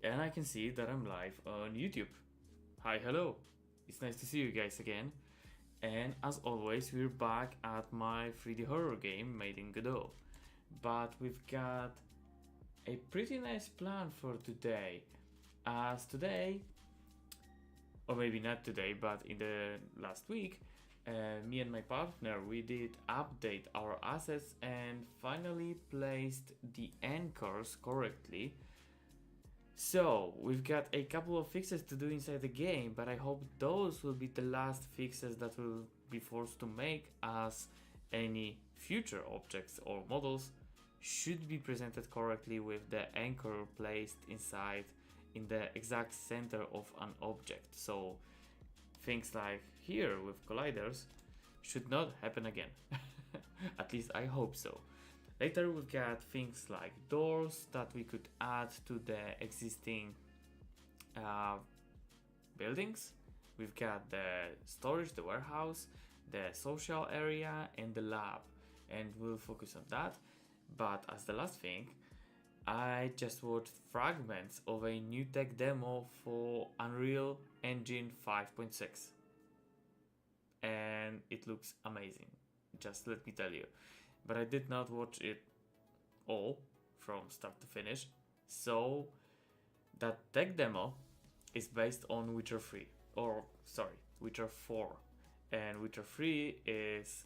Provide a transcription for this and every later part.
and I can see that I'm live on YouTube. Hi, hello. It's nice to see you guys again. And as always, we're back at my 3D horror game made in Godot. But we've got a pretty nice plan for today. As today, or maybe not today, but in the last week, me and my partner, we did update our assets and finally placed the anchors correctly. So we've got a couple of fixes to do inside the game, but I hope those will be the last fixes that we'll be forced to make, as any future objects or models should be presented correctly with the anchor placed inside in the exact center of an object. So things like here with colliders should not happen again. At least I hope so. Later we've got things like doors that we could add to the existing buildings. We've got the storage, the warehouse, the social area and the lab, and we'll focus on that. But as the last thing, I just watched fragments of a new tech demo for Unreal Engine 5.6 and it looks amazing, just let me tell you. But I did not watch it all from start to finish, so that tech demo is based on Witcher 3, or sorry, Witcher 4, and Witcher 3 is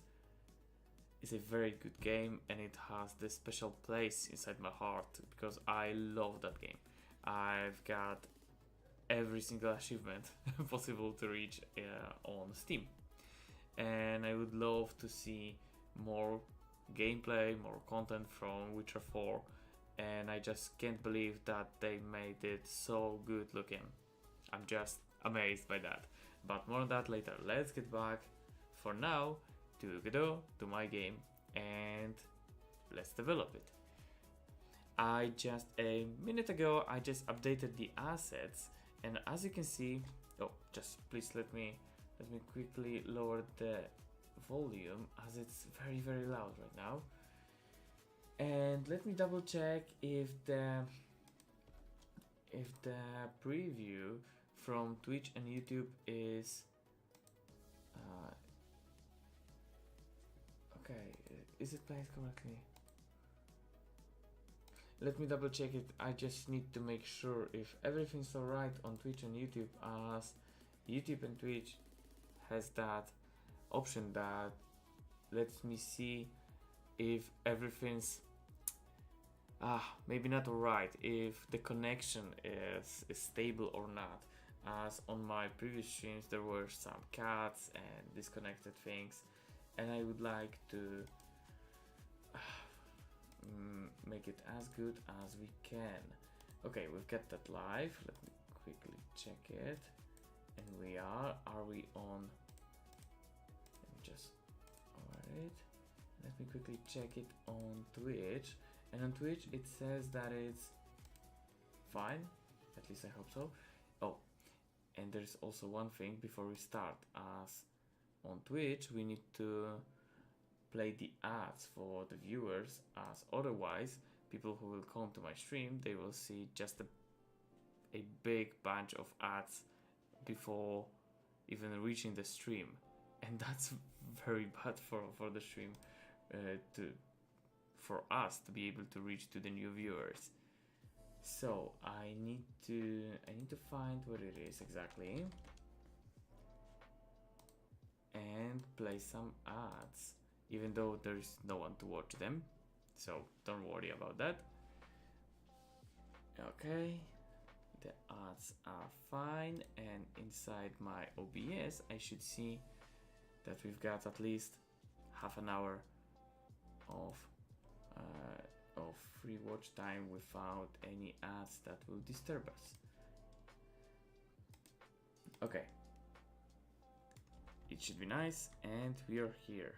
a very good game, and it has this special place inside my heart because I love that game. I've got every single achievement possible to reach on Steam, and I would love to see more gameplay, more content from Witcher 4, and I just can't believe that they made it so good looking. I'm just amazed by that, but more on that later. Let's get back for now to Godot, to my game, and let's develop it. A minute ago I just updated the assets, and as you can see, just please let me quickly lower the volume as it's very loud right now. And let me double check if the preview from Twitch and YouTube is okay, is it placed correctly? Let me double check it. I just need to make sure if everything's alright on Twitch and YouTube, as YouTube and Twitch has that option that lets me see if everything's maybe not alright, if the connection is stable or not. As on my previous streams there were some cuts and disconnected things, and I would like to make it as good as we can. Okay, we've got that live. Let me quickly check it, and we are we on? Let me just alright, let me quickly check it on Twitch, and on Twitch it says that it's fine, at least I hope so. Oh, and there's also one thing before we start, as on Twitch we need to play the ads for the viewers, as otherwise people who will come to my stream, they will see just a big bunch of ads before even reaching the stream, and that's very bad for the stream, for us to be able to reach to the new viewers. So I need to find what it is exactly and play some ads, even though there's no one to watch them, so don't worry about that. Okay, the ads are fine, and inside my OBS I should see that we've got at least half an hour of free watch time without any ads that will disturb us. Okay, it should be nice, and we are here.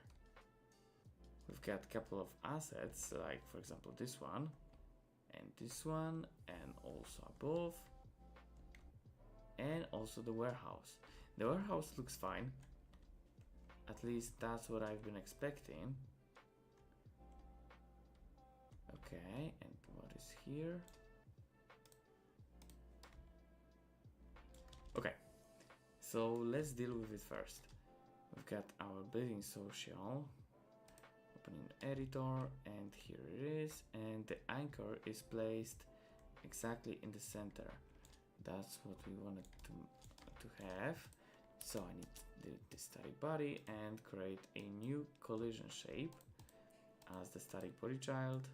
We've got a couple of assets, like for example this one, and also above, and also the warehouse. The warehouse looks fine, at least that's what I've been expecting. Okay, and what is here? So let's deal with it first. We've got our building social, opening the editor, and here it is, and the anchor is placed exactly in the center. That's what we wanted to have. So I need to delete the static body and create a new collision shape as the static body child.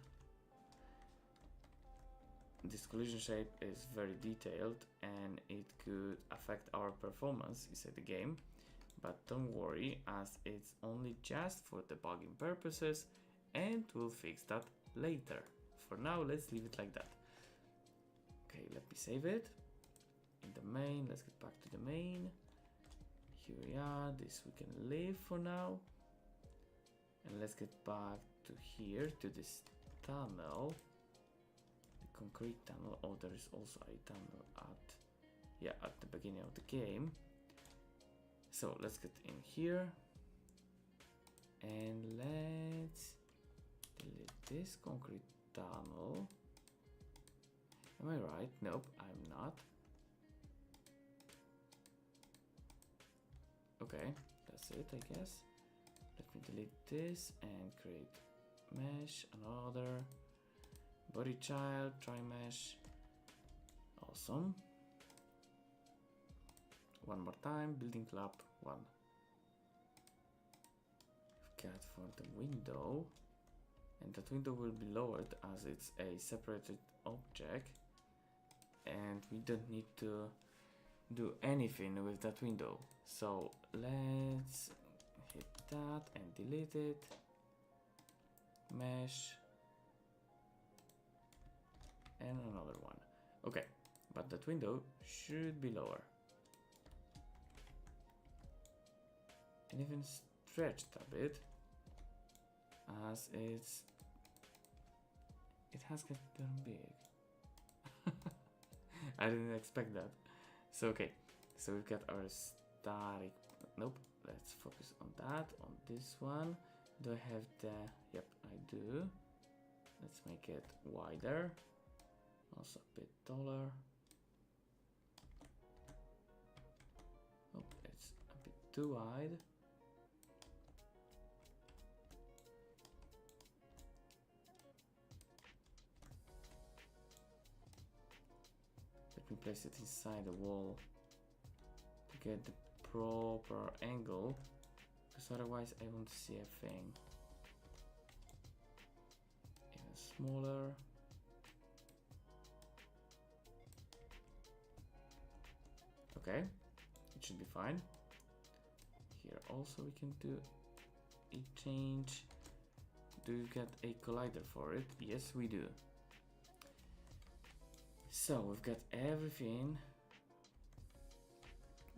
This collision shape is very detailed and it could affect our performance inside the game, but don't worry, as it's only just for debugging purposes and we'll fix that later. For now, let's leave it like that. Okay, let me save it. In the main, let's get back to the main. Here we are, this we can leave for now. And let's get back to here, to this tunnel. The concrete tunnel. Oh, there is also a tunnel at the beginning of the game. So let's get in here. And let's delete this concrete tunnel. Am I right? Nope, I'm not. Okay, that's it, I guess. Let me delete this and create mesh, another body child, try mesh. Awesome. One more time, building club 1. We've got for the window, and that window will be lowered as it's a separated object, and we don't need to do anything with that window. So let's hit that and delete it. Mesh. And another one. Okay, but that window should be lower. And even stretched a bit, as it has gotten big. I didn't expect that. So okay, so we've got our static, nope, let's focus on that, on this one. Do I have the, yep, I do. Let's make it wider, also a bit taller. Oh, it's a bit too wide. Let me place it inside the wall to get the proper angle, because otherwise I won't see a thing. Even smaller. Okay, it should be fine. Here also we can do a change. Do you get a collider for it? Yes, we do. So we've got everything.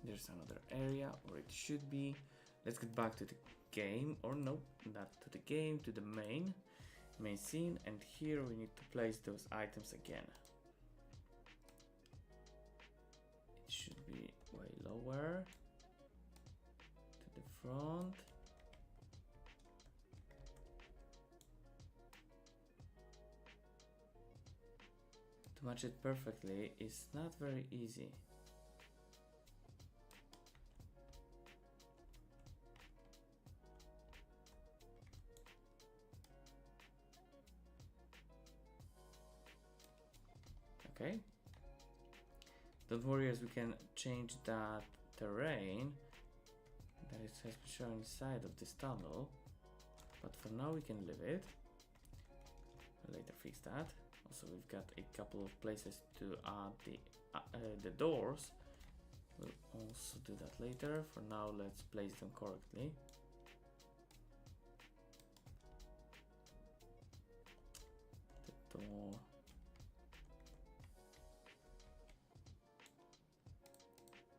There's another area where it should be. Let's get back to the game, or no, not to the game, to the main scene, and here we need to place those items again. It should be way lower to the front. To match it perfectly is not very easy. Okay. Don't worry, as we can change that terrain that it has been shown inside of this tunnel. But for now we can leave it. We'll later fix that. Also, we've got a couple of places to add the doors. We'll also do that later. For now, let's place them correctly. The door.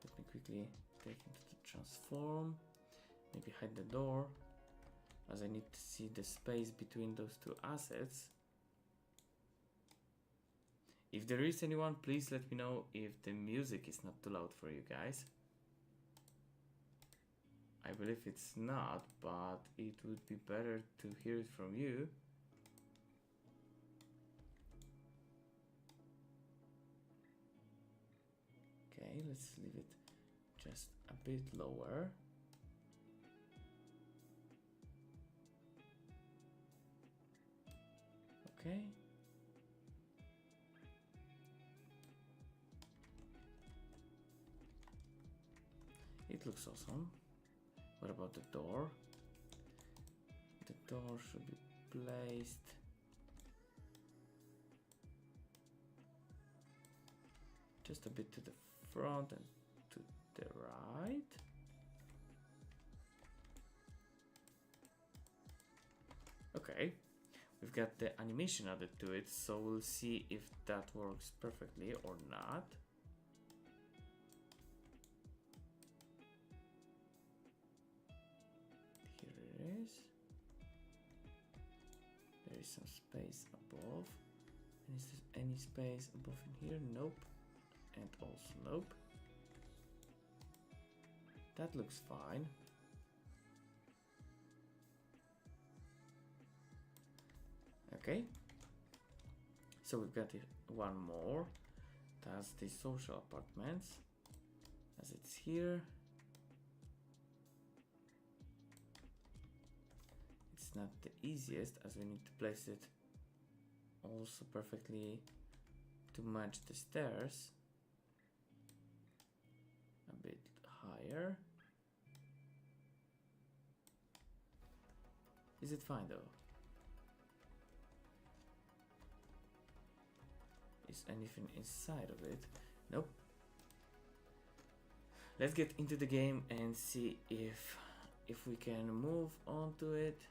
Let me quickly take it to the transform. Maybe hide the door, as I need to see the space between those two assets. If there is anyone, please let me know if the music is not too loud for you guys. I believe it's not, but it would be better to hear it from you. Okay, let's leave it just a bit lower. Okay. It looks awesome. What about the door? The door should be placed just a bit to the front and to the right. Okay, we've got the animation added to it, so we'll see if that works perfectly or not. Here it is. There is some space above. And is there any space above in here? Nope. And also nope. That looks fine. Okay, so we've got one more. That's the social apartments, as it's here. It's not the easiest, as we need to place it also perfectly to match the stairs. A bit higher. Is it fine though? Is anything inside of it? Nope. Let's get into the game and see if we can move onto it.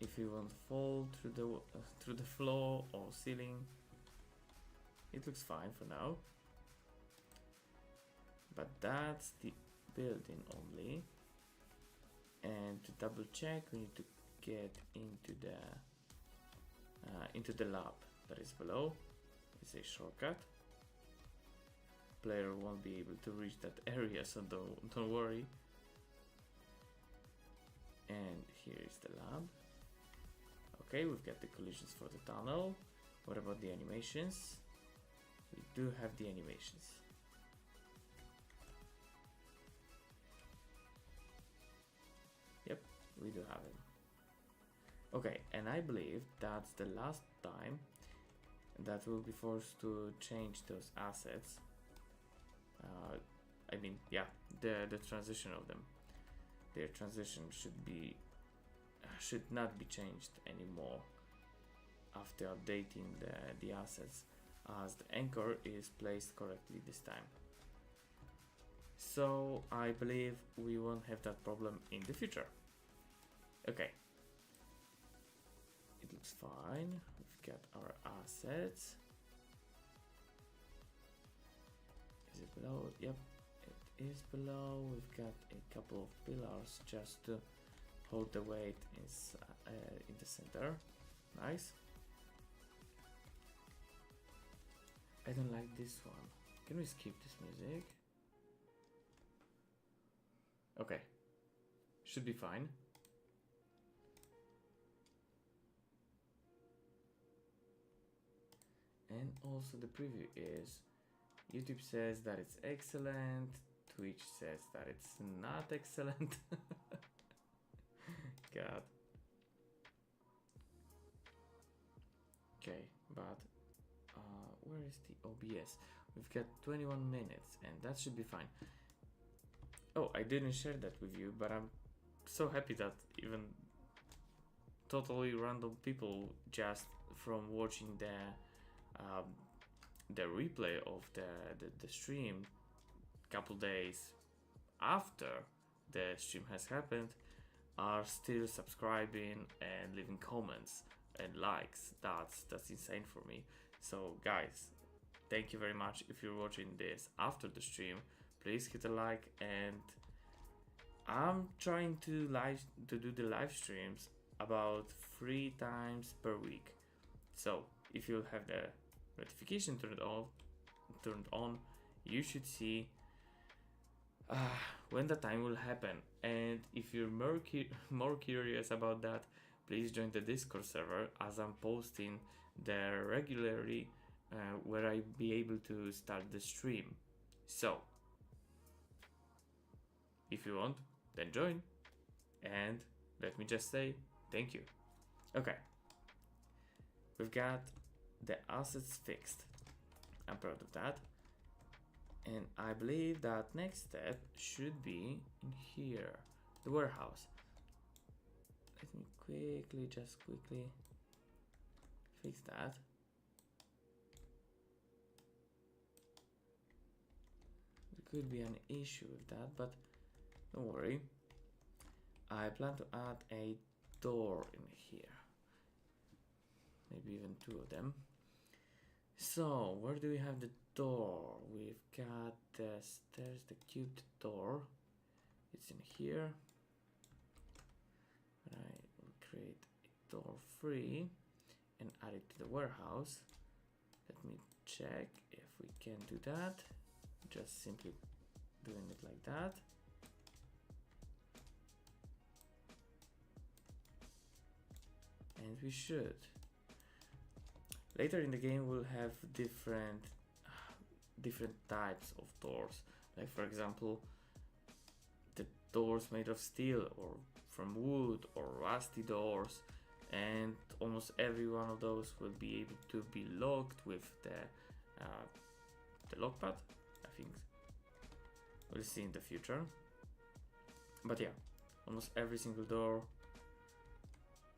If we won't fall through the floor or ceiling. It looks fine for now. But that's the building only. And to double check, we need to get into the lab that is below. It's a shortcut. Player won't be able to reach that area, so don't worry. And here is the lab. Okay, we've got the collisions for the tunnel. What about the animations? We do have the animations. Yep, we do have them. Okay, and I believe that's the last time that we'll be forced to change those assets. I mean, yeah, the transition of them. Their transition should not be changed anymore after updating the assets, as the anchor is placed correctly this time. So I believe we won't have that problem in the future. Okay. It looks fine. We've got our assets. Is it below? Yep, it is below. We've got a couple of pillars just to hold the weight in the center. Nice. I don't like this one. Can we skip this music? Okay. Should be fine. And also the preview is, YouTube says that it's excellent, Twitch says that it's not excellent. God. Okay, but where is the OBS? We've got 21 minutes and that should be fine. Oh, I didn't share that with you, but I'm so happy that even totally random people, just from watching the replay of the stream couple days after the stream has happened, are still subscribing and leaving comments and likes. That's insane for me. So guys, thank you very much. If you're watching this after the stream, please hit a like, and I'm trying to do the live streams about 3 times per week. So if you have the notification turned on, you should see when the time will happen. And if you're more curious about that, please join the Discord server, as I'm posting there regularly, where I'll be able to start the stream. So, if you want, then join. And let me just say thank you. Okay, we've got the assets fixed. I'm proud of that. And I believe that next step should be in here, the warehouse. Let me quickly fix that. There could be an issue with that, but don't worry. I plan to add a door in here. Maybe even two of them. So, where do we have the door? We've got the stairs, the cubed door. It's in here. I will create a door free and add it to the warehouse. Let me check if we can do that. Just simply doing it like that. And we should. Later in the game we'll have different types of doors. Like for example, the doors made of steel or from wood, or rusty doors, and almost every one of those will be able to be locked with the lockpad. I think we'll see in the future. But yeah, almost every single door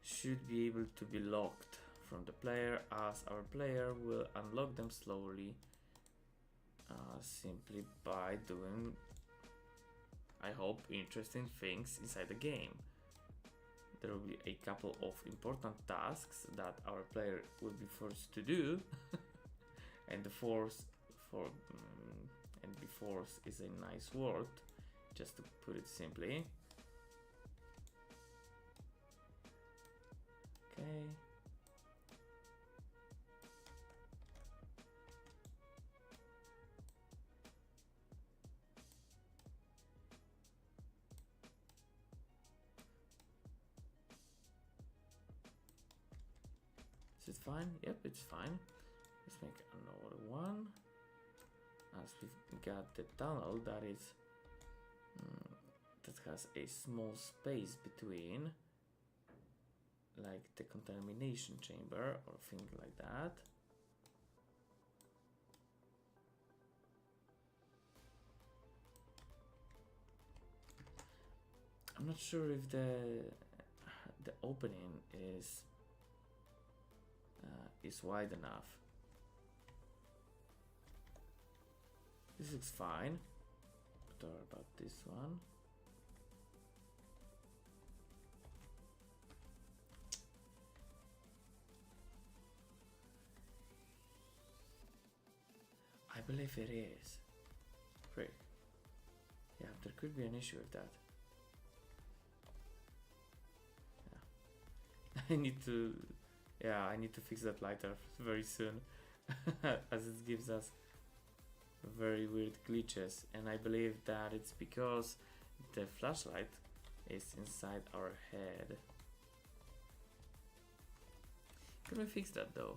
should be able to be locked from the player, as our player will unlock them slowly, simply by doing, I hope, interesting things inside the game. There will be a couple of important tasks that our player will be forced to do, and the force is a nice word, just to put it simply. Okay. Is it fine? Yep, it's fine. Let's make another one. As we've got the tunnel that is that has a small space between, like the contamination chamber or thing like that. I'm not sure if the opening is wide enough. This looks fine. But what about this one? I believe it is. Frick. Yeah, there could be an issue with that. Yeah. I need to fix that lighter very soon, as it gives us very weird glitches, and I believe that it's because the flashlight is inside our head. Can we fix that though?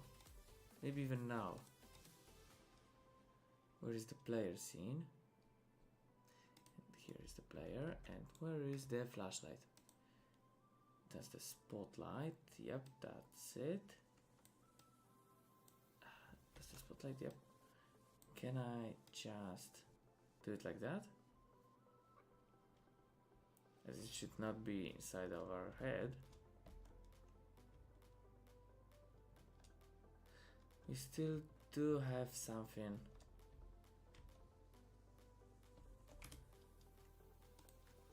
Maybe even now. Where is the player scene? And here is the player, and where is the flashlight? That's the spotlight. Yep, that's it. That's the spotlight. Yep. Can I just do it like that? As it should not be inside of our head. We still do have something.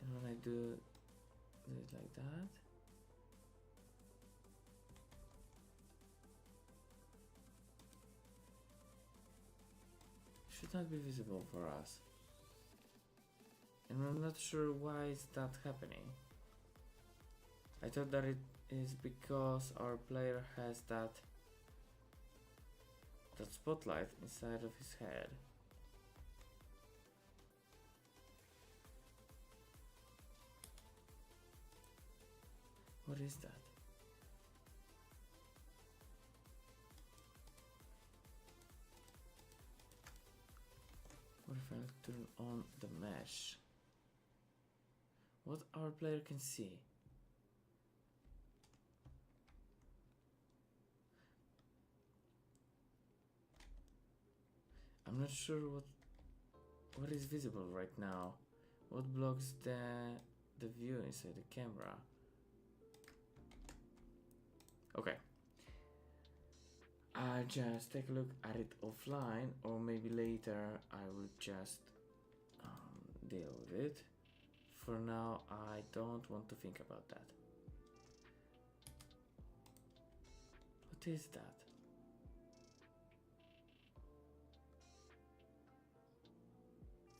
And when I do it like that, should not be visible for us. And I'm not sure why is that happening. I thought that it is because our player has that spotlight inside of his head. What is that? What if I turn on the mesh? What our player can see? I'm not sure what is visible right now. What blocks the view inside the camera? Okay. I'll just take a look at it offline, or maybe later I will just deal with it. For now, I don't want to think about that. What is that?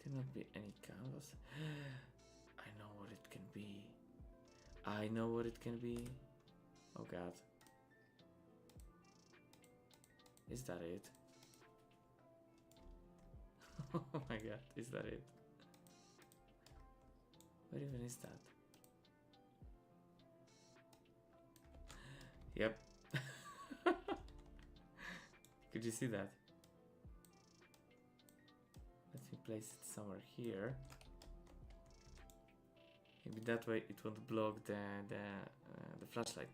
Cannot be any canvas. I know what it can be. I know what it can be. Oh god. Is that it? Oh my god, is that it? What even is that? Yep. Could you see that? Let me place it somewhere here. Maybe that way it won't block the flashlight.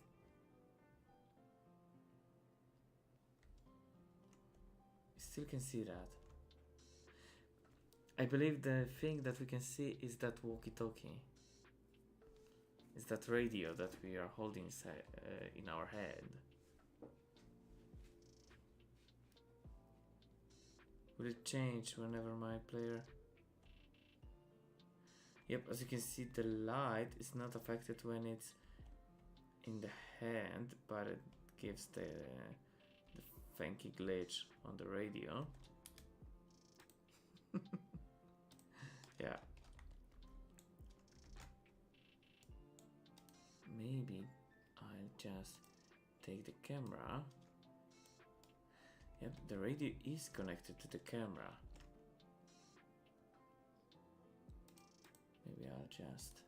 You still can see that. I believe the thing that we can see is that walkie-talkie. Is that radio that we are holding in our head. Will it change whenever my player... Yep, as you can see, the light is not affected when it's in the hand, but it gives the funky glitch on the radio. Yeah. Maybe I'll just take the camera. Yep, the radio is connected to the camera. Maybe I'll just...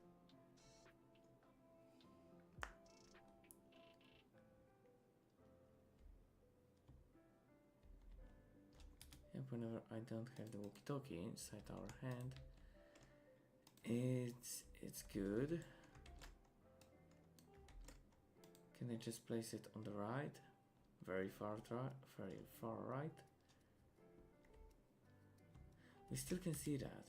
Yep, whenever I don't have the walkie-talkie inside our hand, it's good. Can I just place it on the right? Very far right. We still can see that.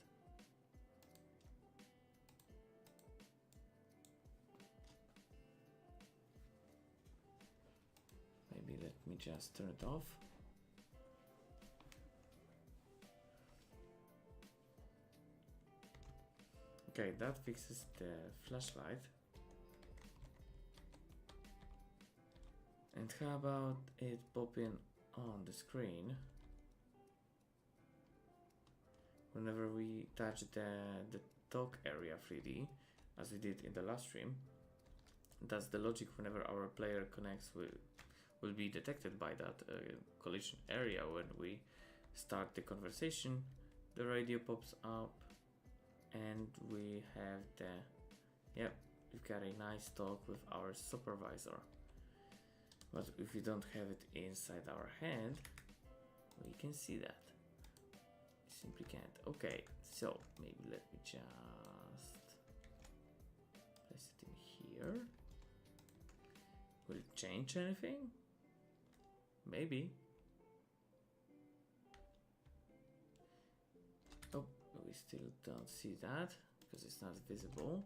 Maybe let me just turn it off. Okay, that fixes the flashlight. And how about it popping on the screen whenever we touch the talk area 3D, as we did in the last stream? That's the logic. Whenever our player connects, will be detected by that collision area. When we start the conversation, the radio pops up and we have yep, we've got a nice talk with our supervisor. But if we don't have it inside our hand, we can see that. We simply can't. Okay, so maybe let me just place it in here. Will it change anything? Maybe. Oh, we still don't see that because it's not visible.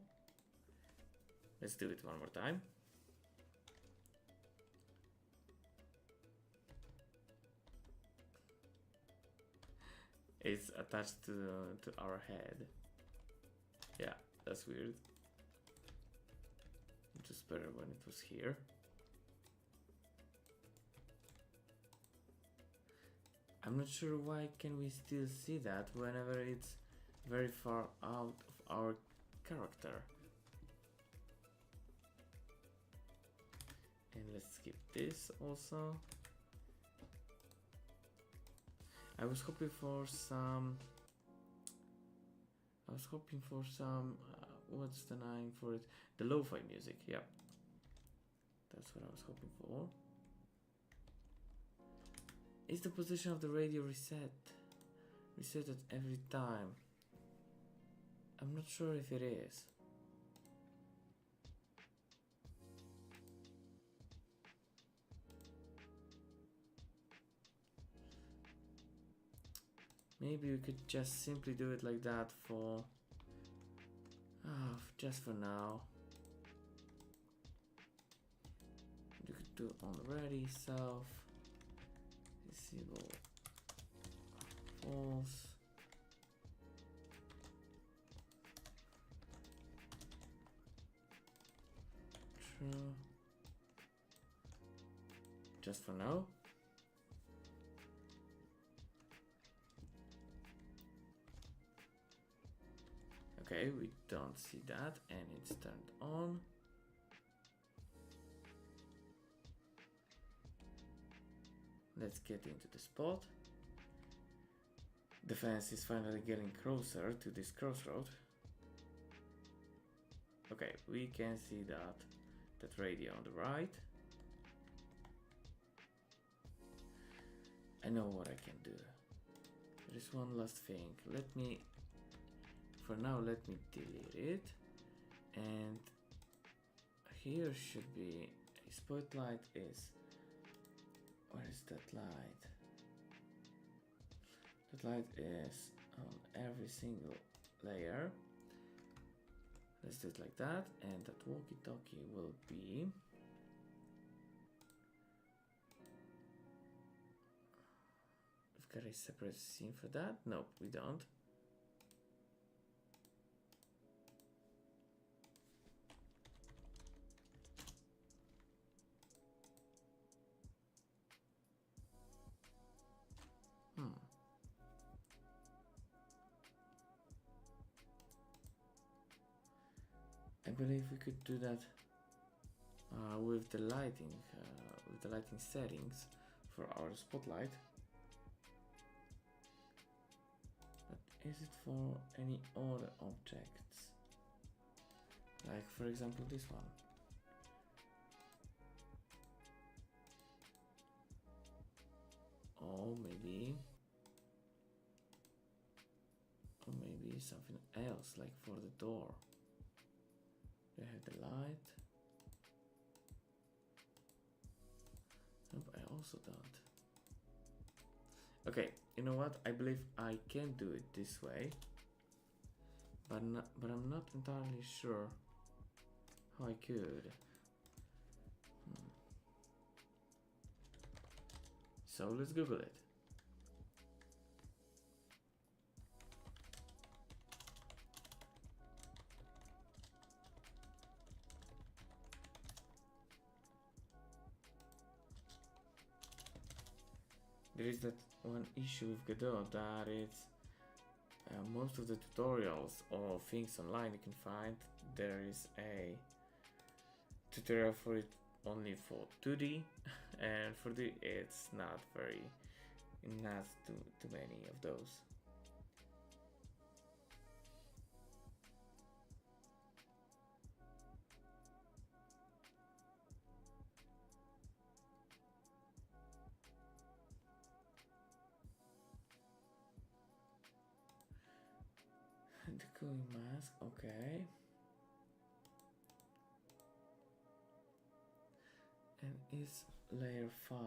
Let's do it one more time. It's attached to our head. Yeah, that's weird. It was better when it was here. I'm not sure why can we still see that whenever it's very far out of our character. And let's skip this also. I was hoping for some what's the name for it? The lo-fi music, yeah. That's what I was hoping for. Is the position of the radio reset? reset it every time. I'm not sure if it is. Maybe we could just simply do it like that for just for now. You could do on ready self disable false. True. Just for now. Okay, we don't see that and it's turned on. Let's get into the spot. The fence is finally getting closer to this crossroad. Okay, we can see that radio on the right. I know what I can do. There is one last thing. For now, let me delete it. And here should be a spotlight is. Where is that light? That light is on every single layer. Let's do it like that, and that walkie-talkie will be we've got a separate scene for that. Nope, we don't. I believe we could do that with the lighting settings for our spotlight. But is it for any other objects? Like for example this one. Or maybe something else, like for the door. They have the light. Nope, I also don't. Okay, you know what? I believe I can do it this way, but I'm not entirely sure how I could. So let's Google it. There is that one issue with Godot that it's most of the tutorials or things online you can find, there is a tutorial for it only for 2D, and for the it's not too many of those. The cooling mask, okay. And it's layer 5.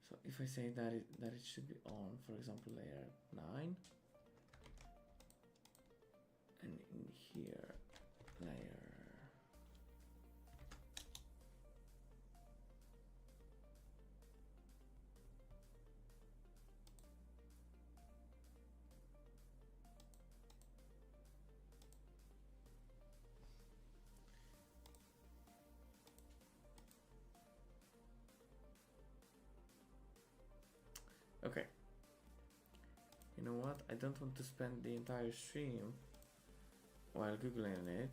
So if I say that it should be on, for example, layer 9, and in here layer okay. You know what? I don't want to spend the entire stream while googling it.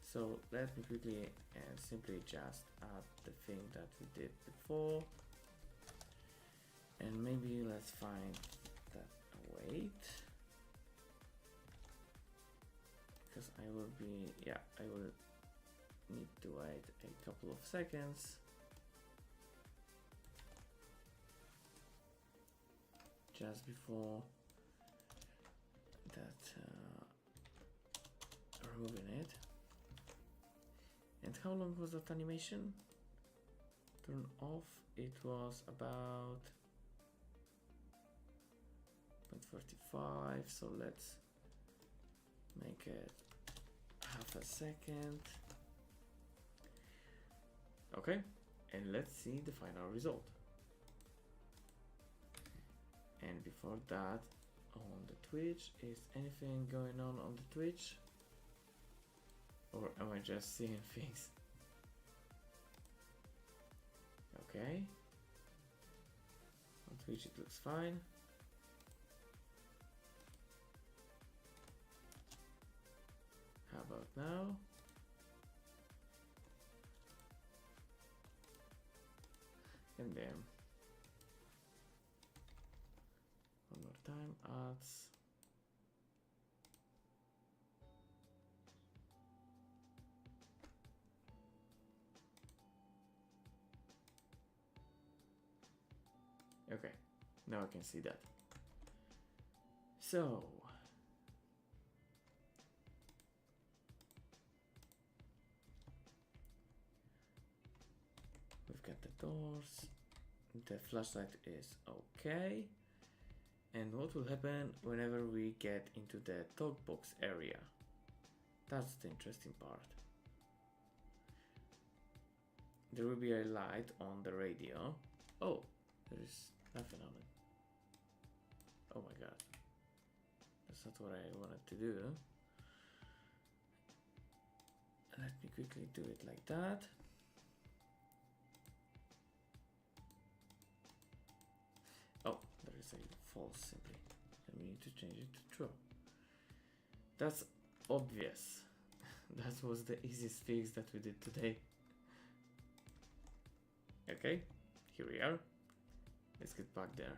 So let me quickly and simply just add the thing that we did before. And maybe let's find that await. Because I will need to wait a couple of seconds. just before that removing it. And how long was that animation? Turn off, it was about 0.45, so let's make it half a second. Okay, and let's see the final result. And before that, on the Twitch, is anything going on the Twitch? Or am I just seeing things? Okay. On Twitch it looks fine. How about now? And then one more time, ads. Okay, now I can see that. So we've got the doors, the flashlight is okay. And what will happen whenever we get into the talk box area? That's the interesting part. There will be a light on the radio. Oh, there is nothing on it. Oh my god. That's not what I wanted to do. Let me quickly do it like that. Oh, there is a false simply. And we need to change it to true. That's obvious. That was the easiest fix that we did today. Okay, here we are. Let's get back there.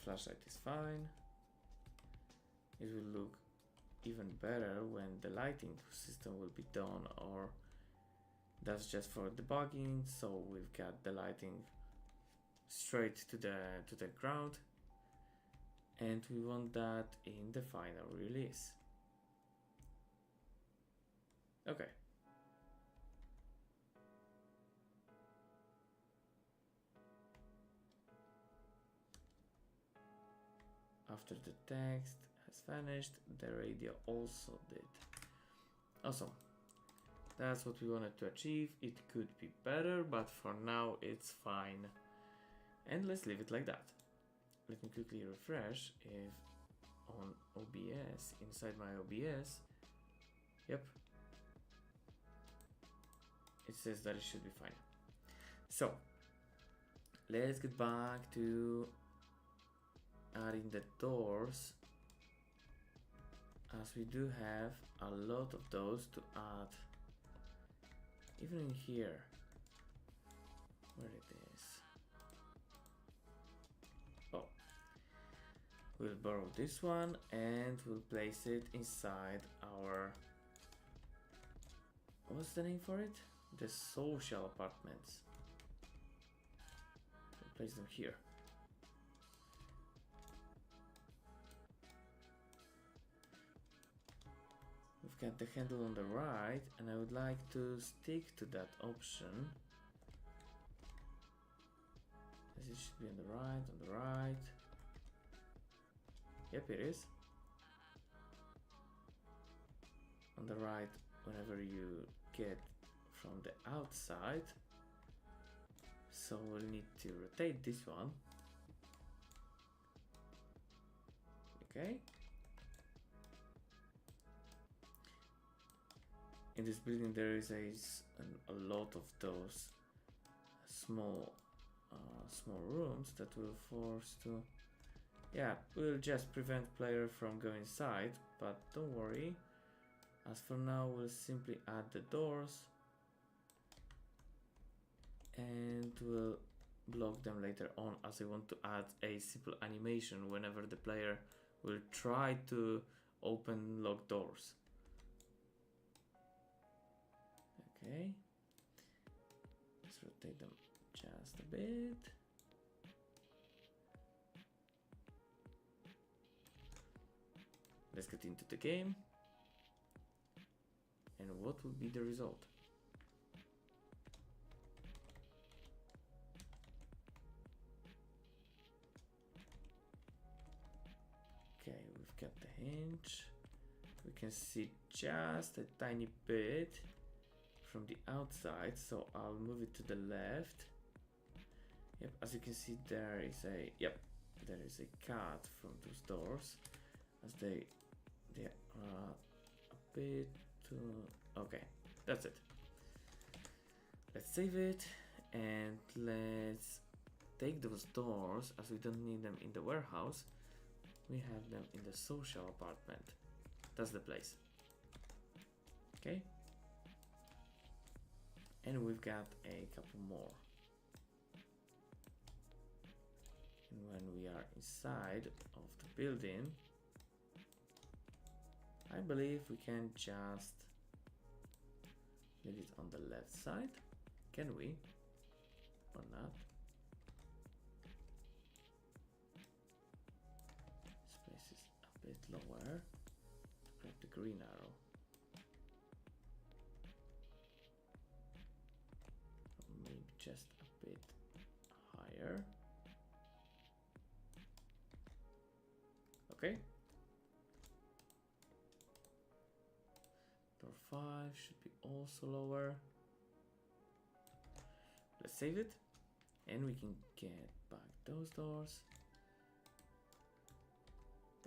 Flashlight is fine. It will look even better when the lighting system will be done, or that's just for debugging. So we've got the lighting straight to the ground, and we want that in the final release. Okay. After the text has vanished, the radio also did. Awesome. That's what we wanted to achieve. It could be better, but for now it's fine. And let's leave it like that. Let me quickly refresh if on OBS, inside my OBS, yep, it says that it should be fine. So let's get back to adding the doors, as we do have a lot of those to add. Even in here, where it is. Oh, we'll borrow this one and we'll place it inside our, what's the name for it? The social apartments. We'll place them here. We've got the handle on the right, and I would like to stick to that option, as it should be on the right, Yep, it is. On the right, whenever you get from the outside. So we'll need to rotate this one. Okay. In this building there is a lot of those small rooms that will force to, yeah, we'll just prevent player from going inside, but don't worry, as for now we'll simply add the doors and we'll block them later on, as I want to add a simple animation whenever the player will try to open locked doors. Okay, let's rotate them just a bit. Let's get into the game. And what will be the result? Okay, we've got the hinge. We can see just a tiny bit from the outside, so I'll move it to the left. Yep, as you can see, there is a cut from those doors, as they are a bit too. Okay, that's it. Let's save it and let's take those doors, as we don't need them in the warehouse. We have them in the social apartment. That's the place. Okay. And we've got a couple more. And when we are inside of the building, I believe we can just leave it on the left side. Can we? Or not? Space is a bit lower. Grab the green arrow. Maybe just a bit higher. Okay. Door 5 should be also lower. Let's save it. And we can get back those doors.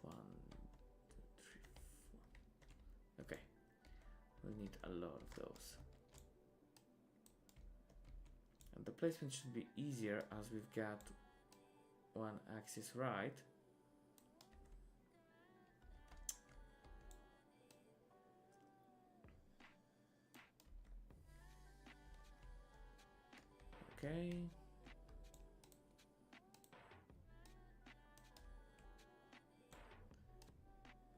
1, 2, 3, 4. Okay. We need a lot of those. And the placement should be easier as we've got one axis right. Okay.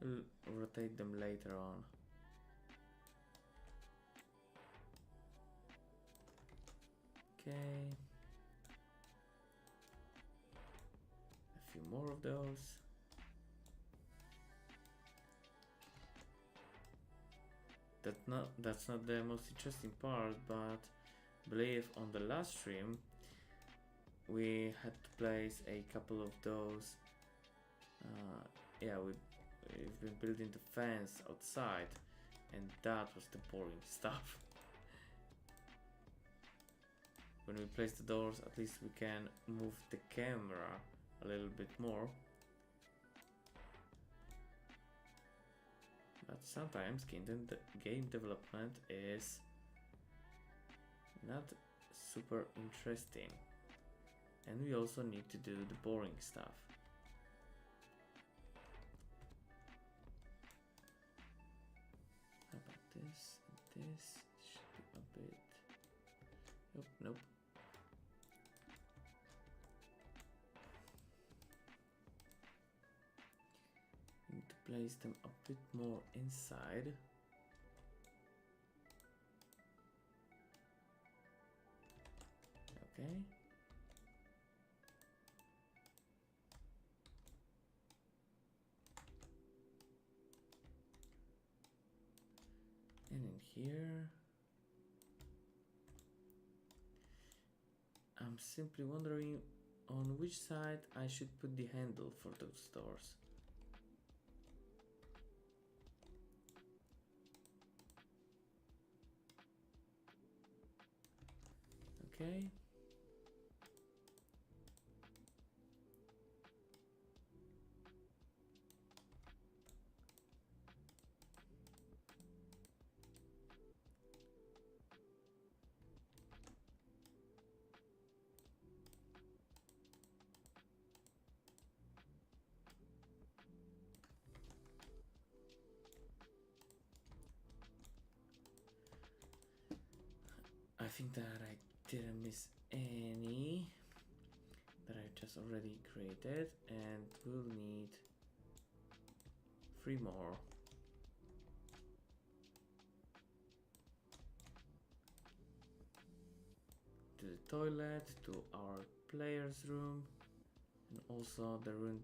We'll rotate them later on. Okay. A few more of those. That's not the most interesting part, but I believe on the last stream we had to place a couple of those. We've been building the fence outside, and that was the boring stuff. When we place the doors, at least we can move the camera a little bit more. But sometimes game development is not super interesting, and we also need to do the boring stuff. How about this and this? It should be a bit. Nope. Need to place them a bit more inside. Okay. And in here, I'm simply wondering on which side I should put the handle for those doors. Okay. I think that I didn't miss any that I just already created, and we'll need 3 more. To to the toilet, to our player's room, and also the room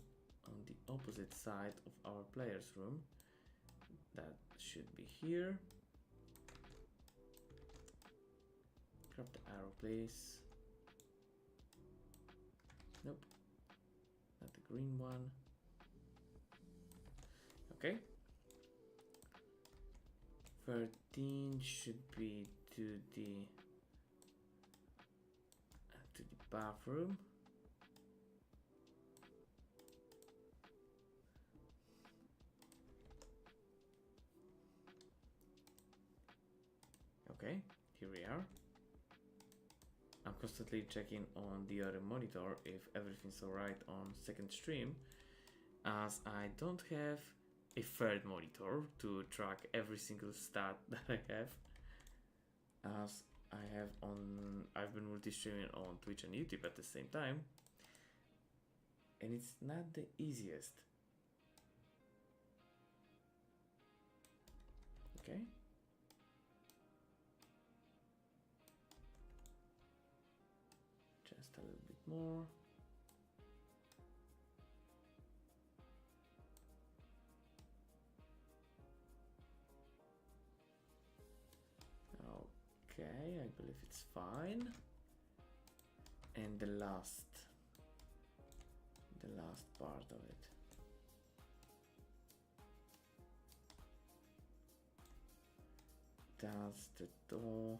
on the opposite side of our player's room. That should be here. Grab the arrow, please. Nope, not the green one. Okay. 13 should be to the bathroom. Okay, here we are. I'm constantly checking on the other monitor if everything's alright on second stream, as I don't have a third monitor to track every single stat that I have, as I've been multi-streaming on Twitch and YouTube at the same time, and it's not the easiest. Okay. Just a little bit more. Okay, I believe it's fine. And the last part of it. That's the door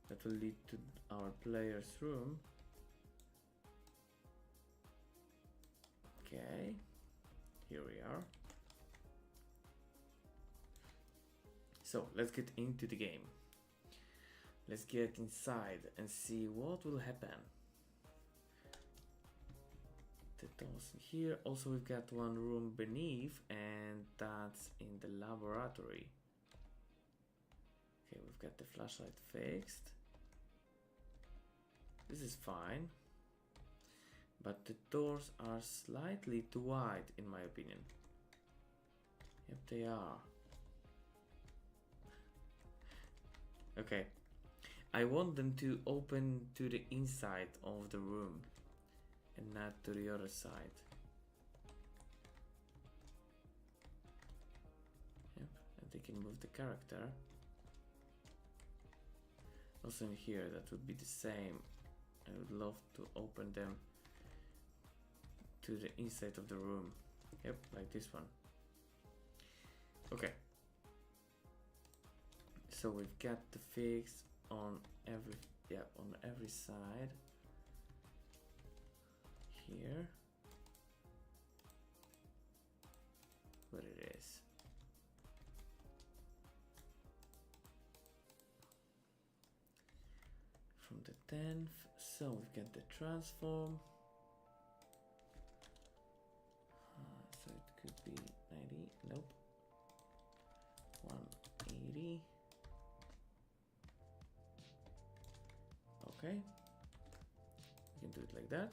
that will lead to our player's room. Okay, here we are. So let's get into the game. Let's get inside and see what will happen. The doors here. Also, we've got one room beneath, and that's in the laboratory. Okay, we've got the flashlight fixed. This is fine. But the doors are slightly too wide, in my opinion. Yep, they are. Okay. I want them to open to the inside of the room and not to the other side. Yep, and they can move the character. Also in here, that would be the same. I would love to open them to the inside of the room. Yep, like this one. Okay. So we've got the fix on every side here, what it is. From the 10th, so we've got the transform, so it could be 90, nope, 180. Okay, we can do it like that.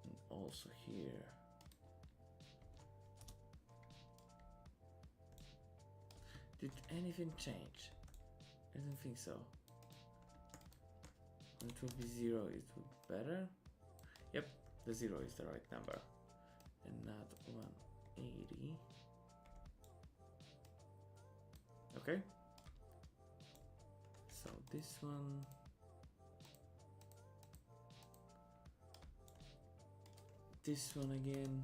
And also here. Did anything change? I don't think so. When it will be 0, it would be better. Yep, the 0 is the right number. And not 180. Okay, so this one, this one again,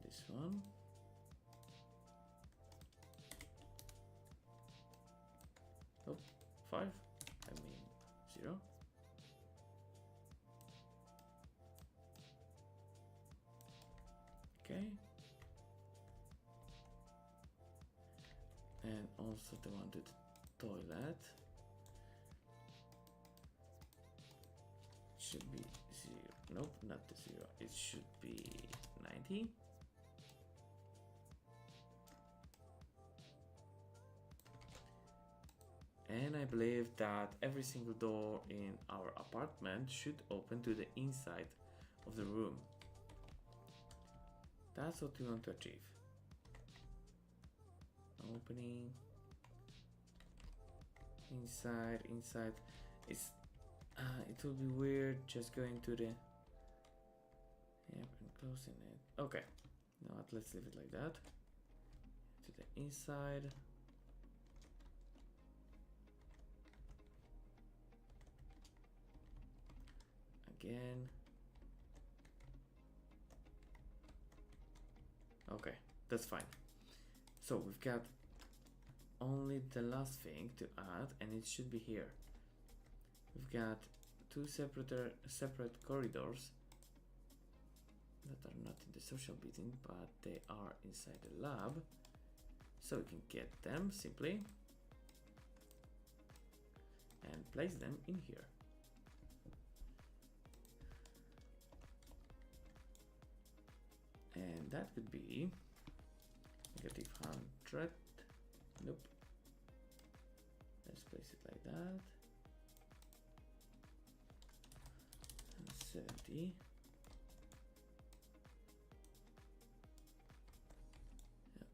this one, oh, 5, I mean 0. Okay, and also the one to the toilet should be 0. Nope, not the 0. It should be 90. And I believe that every single door in our apartment should open to the inside of the room. That's what we want to achieve. Opening. Inside. It's it will be weird just going to the and closing it. Okay. No, let's leave it like that. To the inside. Again. Okay, that's fine. So we've got only the last thing to add, and it should be here. We've got two separate corridors that are not in the social building, but they are inside the lab. So we can get them simply and place them in here. And that would be -100. Nope. Let's place it like that. And 70.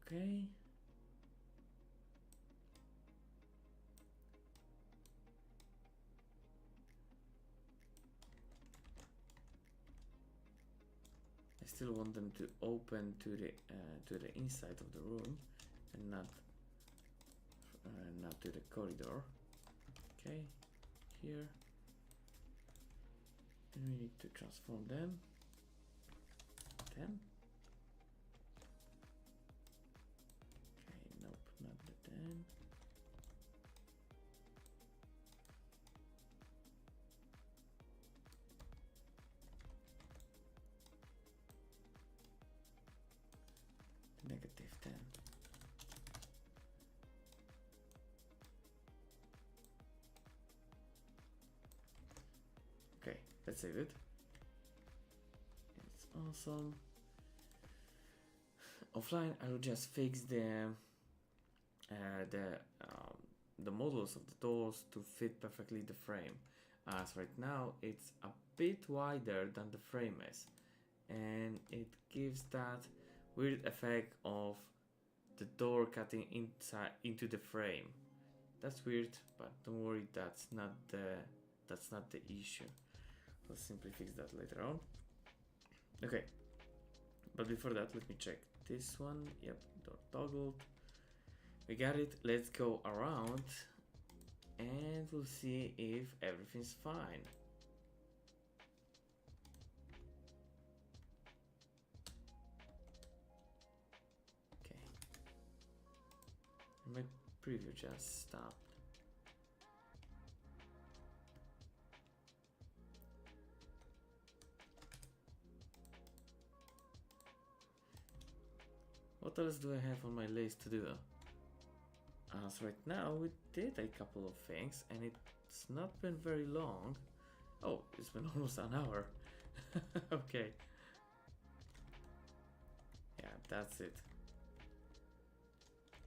Okay. I still want them to open to the inside of the room and not to the corridor. Okay, here. Then we need to transform them. 10. Okay, nope, not the 10. -10. Okay, let's save it. It's awesome. Offline, I will just fix the models of the doors to fit perfectly the frame. As right now, it's a bit wider than the frame is, and it gives that weird effect of the door cutting inside into the frame. That's weird, but don't worry, that's not the issue. I'll simply fix that later on. Okay, but before that, let me check this one. Yep, door toggled. We got it. Let's go around and we'll see if everything's fine. My preview just stopped. What else do I have on my list to do? As right now we did a couple of things and it's not been very long. Oh, it's been almost an hour. Okay. Yeah, that's it.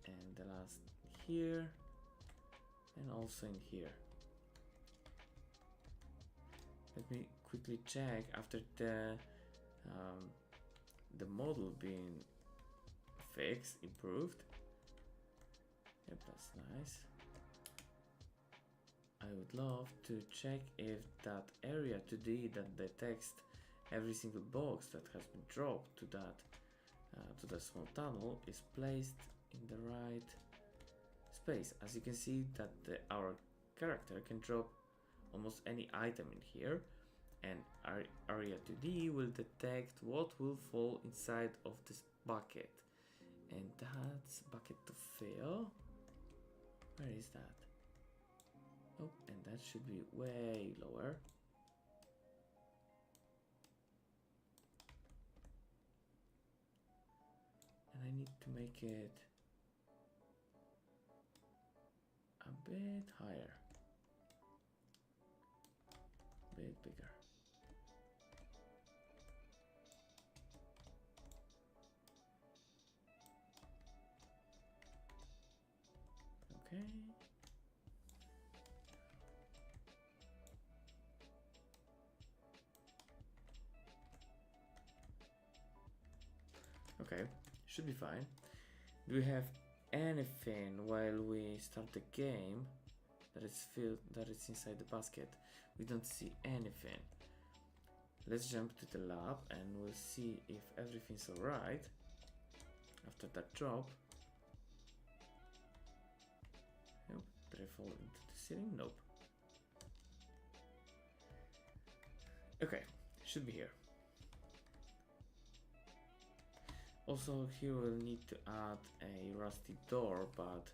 And the last here and also in here. Let me quickly check after the model being fixed, improved. Yep, that's nice. I would love to check if that area 2D that detects every single box that has been dropped to that small tunnel is placed in the right space. As you can see that our character can drop almost any item in here, and our area 2D will detect what will fall inside of this bucket, and that's bucket to fill. Where is that? Oh, and that should be way lower. And I need to make it a bit higher, a bit bigger. Okay. Okay, should be fine. Do we have anything while we start the game that is filled, that is inside the basket? We don't see anything. Let's jump to the lab and we'll see if everything's alright after that drop. Nope. Did I fall into the ceiling? Nope. Okay, should be here. Also here we'll need to add a rusty door, but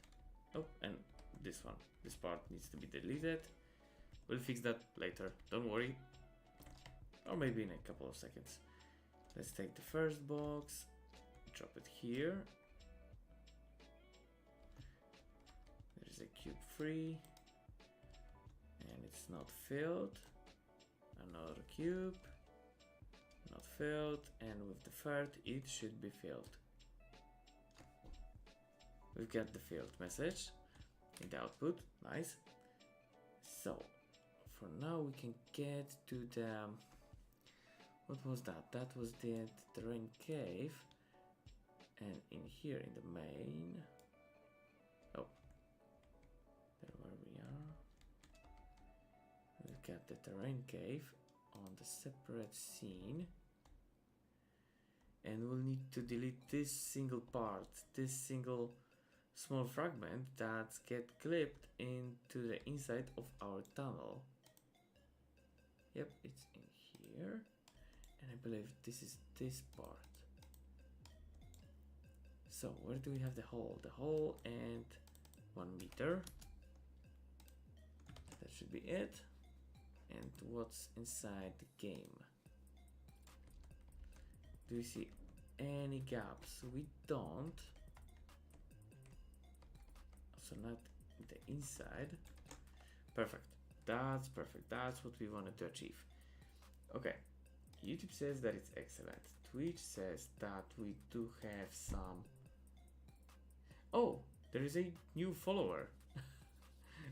oh, and this part needs to be deleted. We'll fix that later, don't worry. Or maybe in a couple of seconds. Let's take the first box, drop it here. There's a cube free, and it's not filled. Another cube, not filled, and with the third it should be filled. We've got the filled message in the output, nice. So for now we can get to the, what was that? That was the terrain cave, and in here in the main, oh, there where we are. We've got the terrain cave on the separate scene, and we'll need to delete this single part, this single small fragment that get clipped into the inside of our tunnel. Yep, it's in here, and I believe this is this part. So where do we have the hole? The hole and 1 meter. That should be it. And what's inside the game? Do we see any gaps? We don't. So not the inside. Perfect. That's perfect. That's what we wanted to achieve. Okay. YouTube says that it's excellent. Twitch says that we do have some... Oh, there is a new follower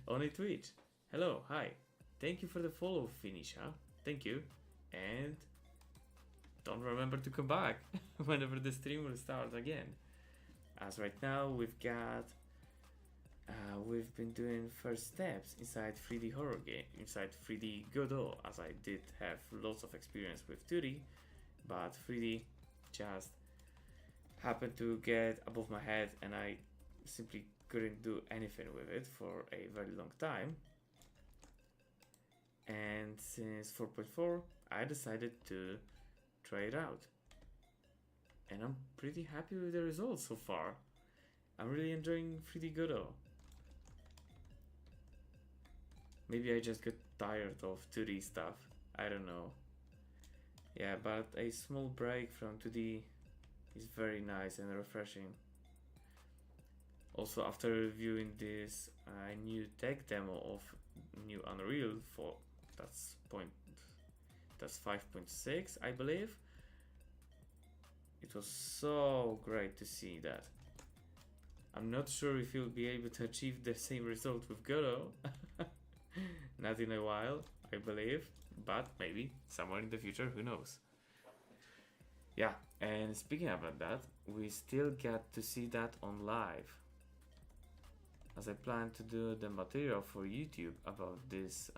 on a Twitch. Hello, hi. Thank you for the follow, Finisha. Thank you. And don't remember to come back whenever the stream will start again. As right now we've got we've been doing first steps inside 3D horror game, inside 3D Godot, as I did have lots of experience with 2D, but 3D just happened to get above my head and I simply couldn't do anything with it for a very long time. And since 4.4 I decided to try it out, and I'm pretty happy with the results so far. I'm really enjoying 3D Godot. Maybe I just got tired of 2D stuff, I don't know. Yeah, but a small break from 2D is very nice and refreshing. Also, after reviewing this new tech demo of new Unreal for that's 5.6, I believe, it was so great to see that. I'm not sure if you'll be able to achieve the same result with Godot. Not in a while, I believe, but maybe somewhere in the future, who knows. Yeah, and speaking about that, we still get to see that on live, as I plan to do the material for YouTube about this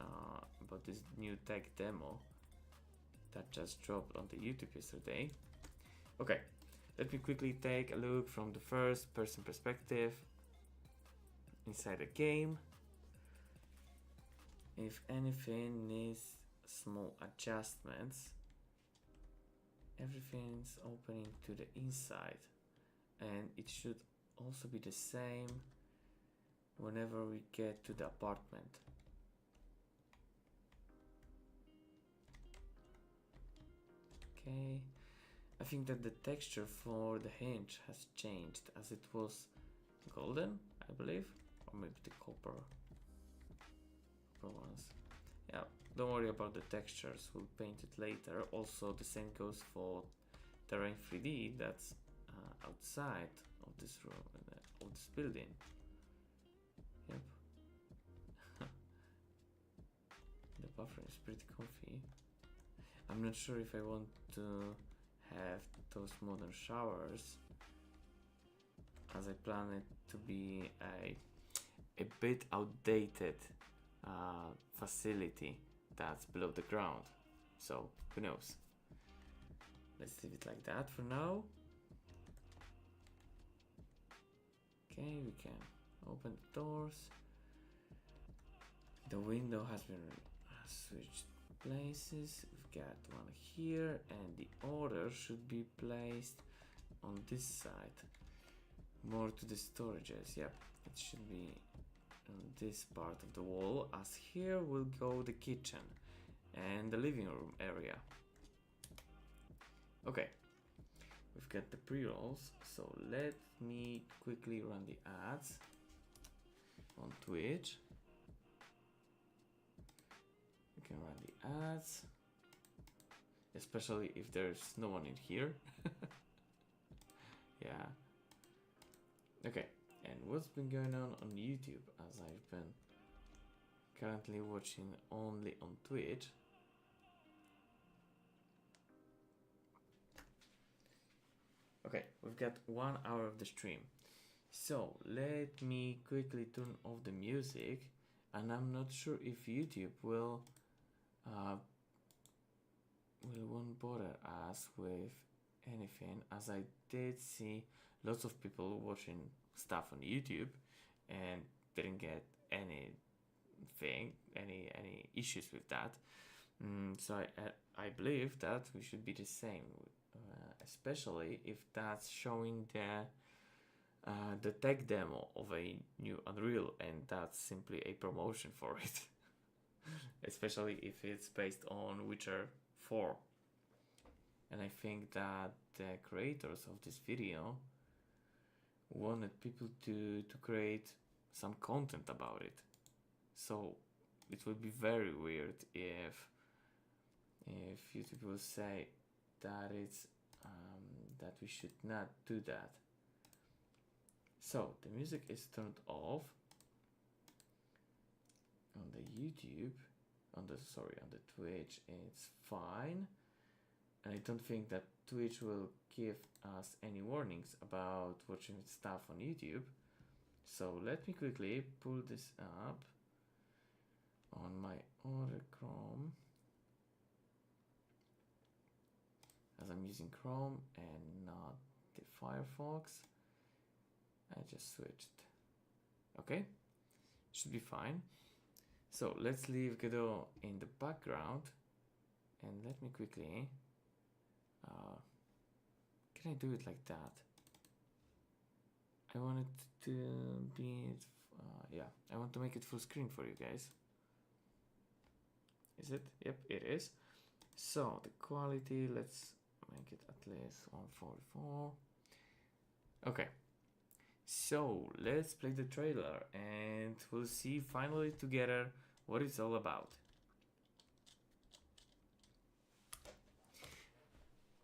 new tech demo that just dropped on the YouTube yesterday. Okay, let me quickly take a look from the first person perspective inside the game. If anything needs small adjustments, everything's opening to the inside, and it should also be the same whenever we get to the apartment. Okay, I think that the texture for the hinge has changed, as it was golden, I believe, or maybe the copper ones. Yeah, don't worry about the textures, we'll paint it later. Also, the same goes for Terrain 3D that's outside of this room, of this building. Yep. The buffer is pretty comfy. I'm not sure if I want to have those modern showers, as I plan it to be a bit outdated facility that's below the ground. So who knows? Let's leave it like that for now. Okay, we can open the doors. The window has been switched places. We've got one here, and the order should be placed on this side, more to the storages. Yep, it should be on this part of the wall, as here will go the kitchen and the living room area. Okay, we've got the pre-rolls, so let me quickly run the ads on Twitch. We can run the ads, especially if there's no one in here. Yeah. Okay, and what's been going on YouTube, as I've been currently watching only on Twitch. Okay, we've got 1 hour of the stream. So let me quickly turn off the music, and I'm not sure if YouTube won't bother us with anything, as I did see lots of people watching stuff on YouTube and didn't get any issues with that. So I believe that we should be the same, especially if that's showing the tech demo of a new Unreal, and that's simply a promotion for it. Especially if it's based on Witcher 4. And I think that the creators of this video wanted people to create some content about it. So it would be very weird if YouTube will say that it's that we should not do that. So the music is turned off on the YouTube, on the Twitch. It's fine, and I don't think that Twitch will give us any warnings about watching stuff on YouTube. So let me quickly pull this up on my other Chrome, as I'm using Chrome and not the Firefox. I just switched. Okay, should be fine. So let's leave Godot in the background, and let me quickly can I do it like that? I want it to be yeah, I want to make it full screen for you guys. Is it? Yep, it is. So the quality, let's make it at least 144. Okay, so let's play the trailer and we'll see finally together what it's all about.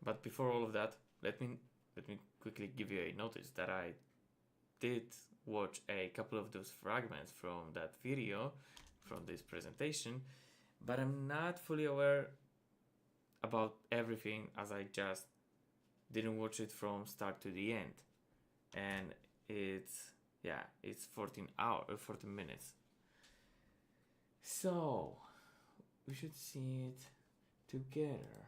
But before all of that, let me quickly give you a notice that I did watch a couple of those fragments from that video, from this presentation, but I'm not fully aware about everything, as I just didn't watch it from start to the end. And it's 14 minutes. So we should see it together.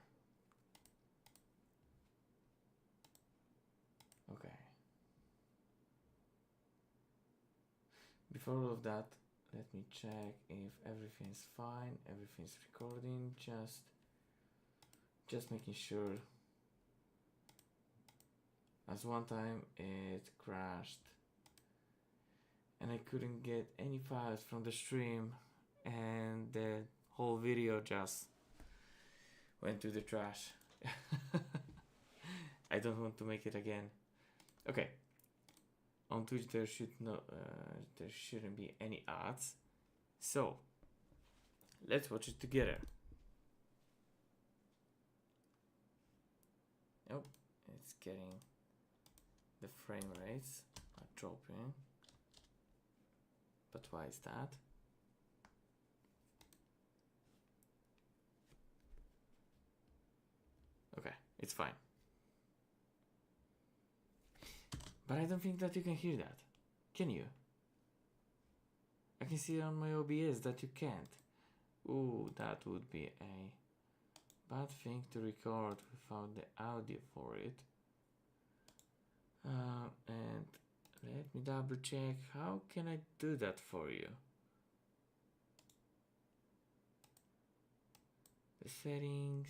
Okay. Before all of that, let me check if everything's fine, everything's recording, just making sure. As one time it crashed and I couldn't get any files from the stream, and the whole video just went to the trash. I don't want to make it again. Okay, on Twitch there shouldn't be any ads, so let's watch it together. Oh, it's getting, the frame rates are dropping, but why is that? Okay, it's fine. But I don't think that you can hear that. Can you? I can see on my OBS that you can't. Ooh, that would be a bad thing to record without the audio for it. And let me double check. How can I do that for you? The settings.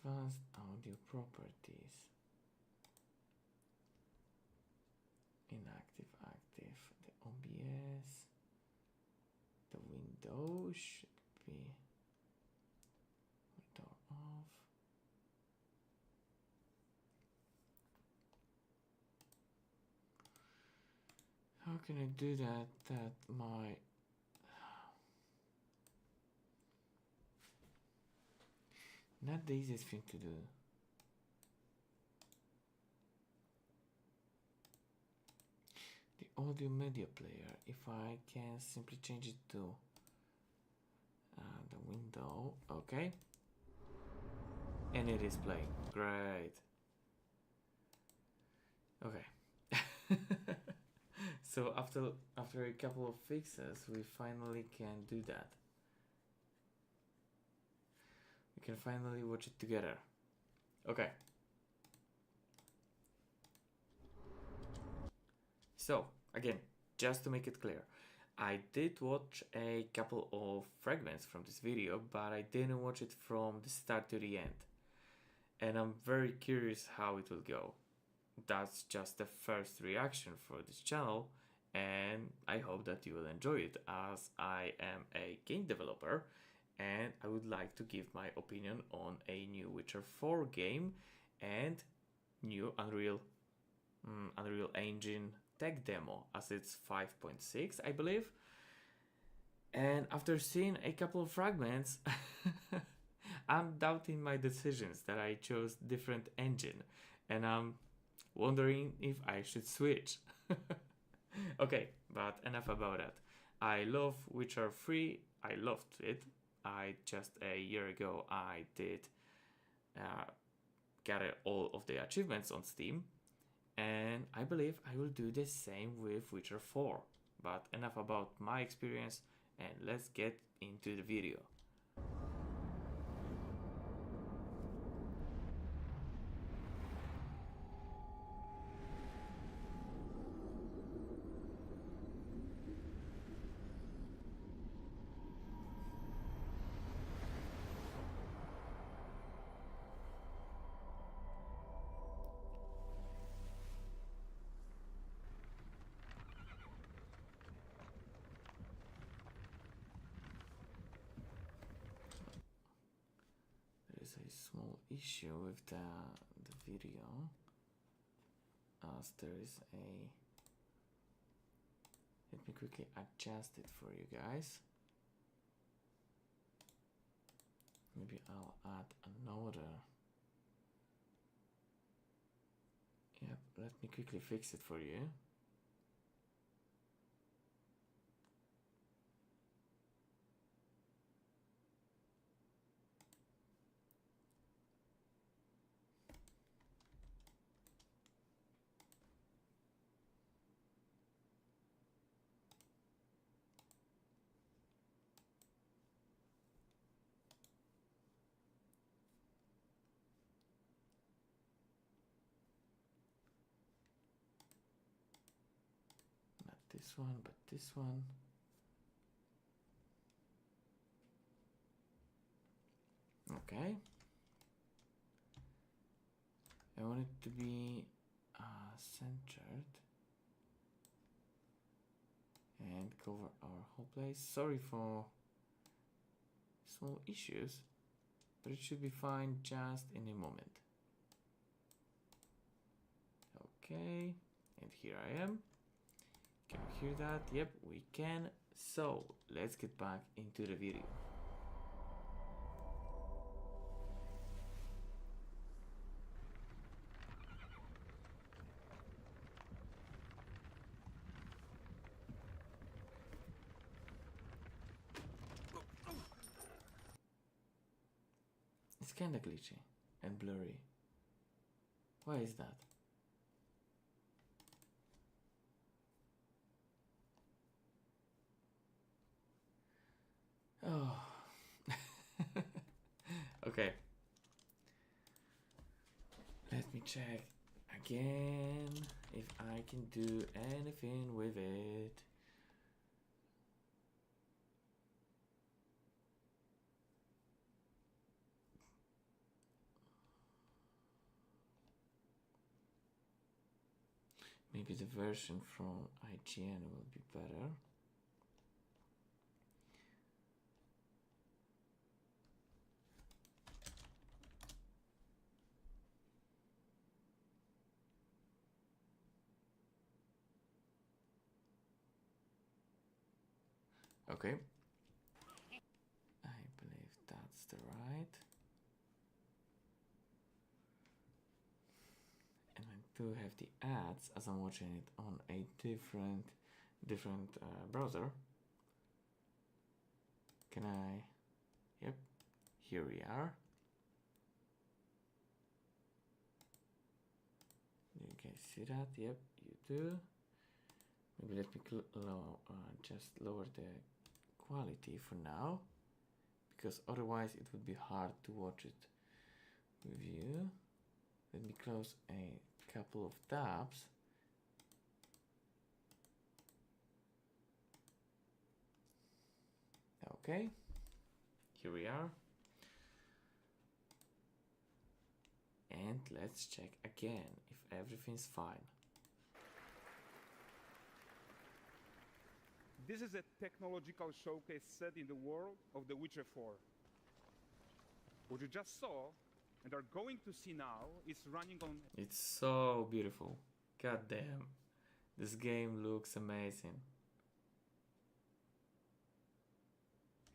Advanced audio properties. Inactive, active. The OBS. The window should be window off. How can I do that? That my not the easiest thing to do. The audio media player. If I can simply change it to the window, okay, and it is playing. Great. Okay. So after a couple of fixes, we finally can do that. We can finally watch it together. Okay. So, again, just to make it clear, I did watch a couple of fragments from this video, but I didn't watch it from the start to the end. And I'm very curious how it will go. That's just the first reaction for this channel, and I hope that you will enjoy it, as I am a game developer and I would like to give my opinion on a new Witcher 4 game and new Unreal Engine tech demo, as it's 5.6 I believe. And after seeing a couple of fragments I'm doubting my decisions that I chose different engine, and I'm wondering if I should switch. Okay, but enough about that. I love Witcher 3, I loved it. I just a year ago I did get all of the achievements on Steam, and I believe I will do the same with Witcher 4. But enough about my experience, and let's get into the video. There's a small issue with the video, as there is a, let me quickly adjust it for you guys. Maybe I'll add another. Yep, let me quickly fix it for you. This one, but this one. Okay. I want it to be centered and cover our whole place. Sorry for small issues, but it should be fine just in a moment. Okay, and here I am. Can you hear that? Yep, we can. So let's get back into the video. kinda glitchy and blurry. Why is that? Oh. Okay. Let me check again if I can do anything with it. Maybe the version from IGN will be better. Okay. I believe that's the right. And I do have the ads as I'm watching it on a different browser. Can I? Yep. Here we are. You can see that. Yep, you do. Maybe let me just lower the quality for now, because otherwise it would be hard to watch it with you. Let me close a couple of tabs. Okay, here we are. And let's check again if everything's fine. This is a technological showcase set in the world of The Witcher 4. What you just saw and are going to see now is running on... It's so beautiful. God damn. This game looks amazing.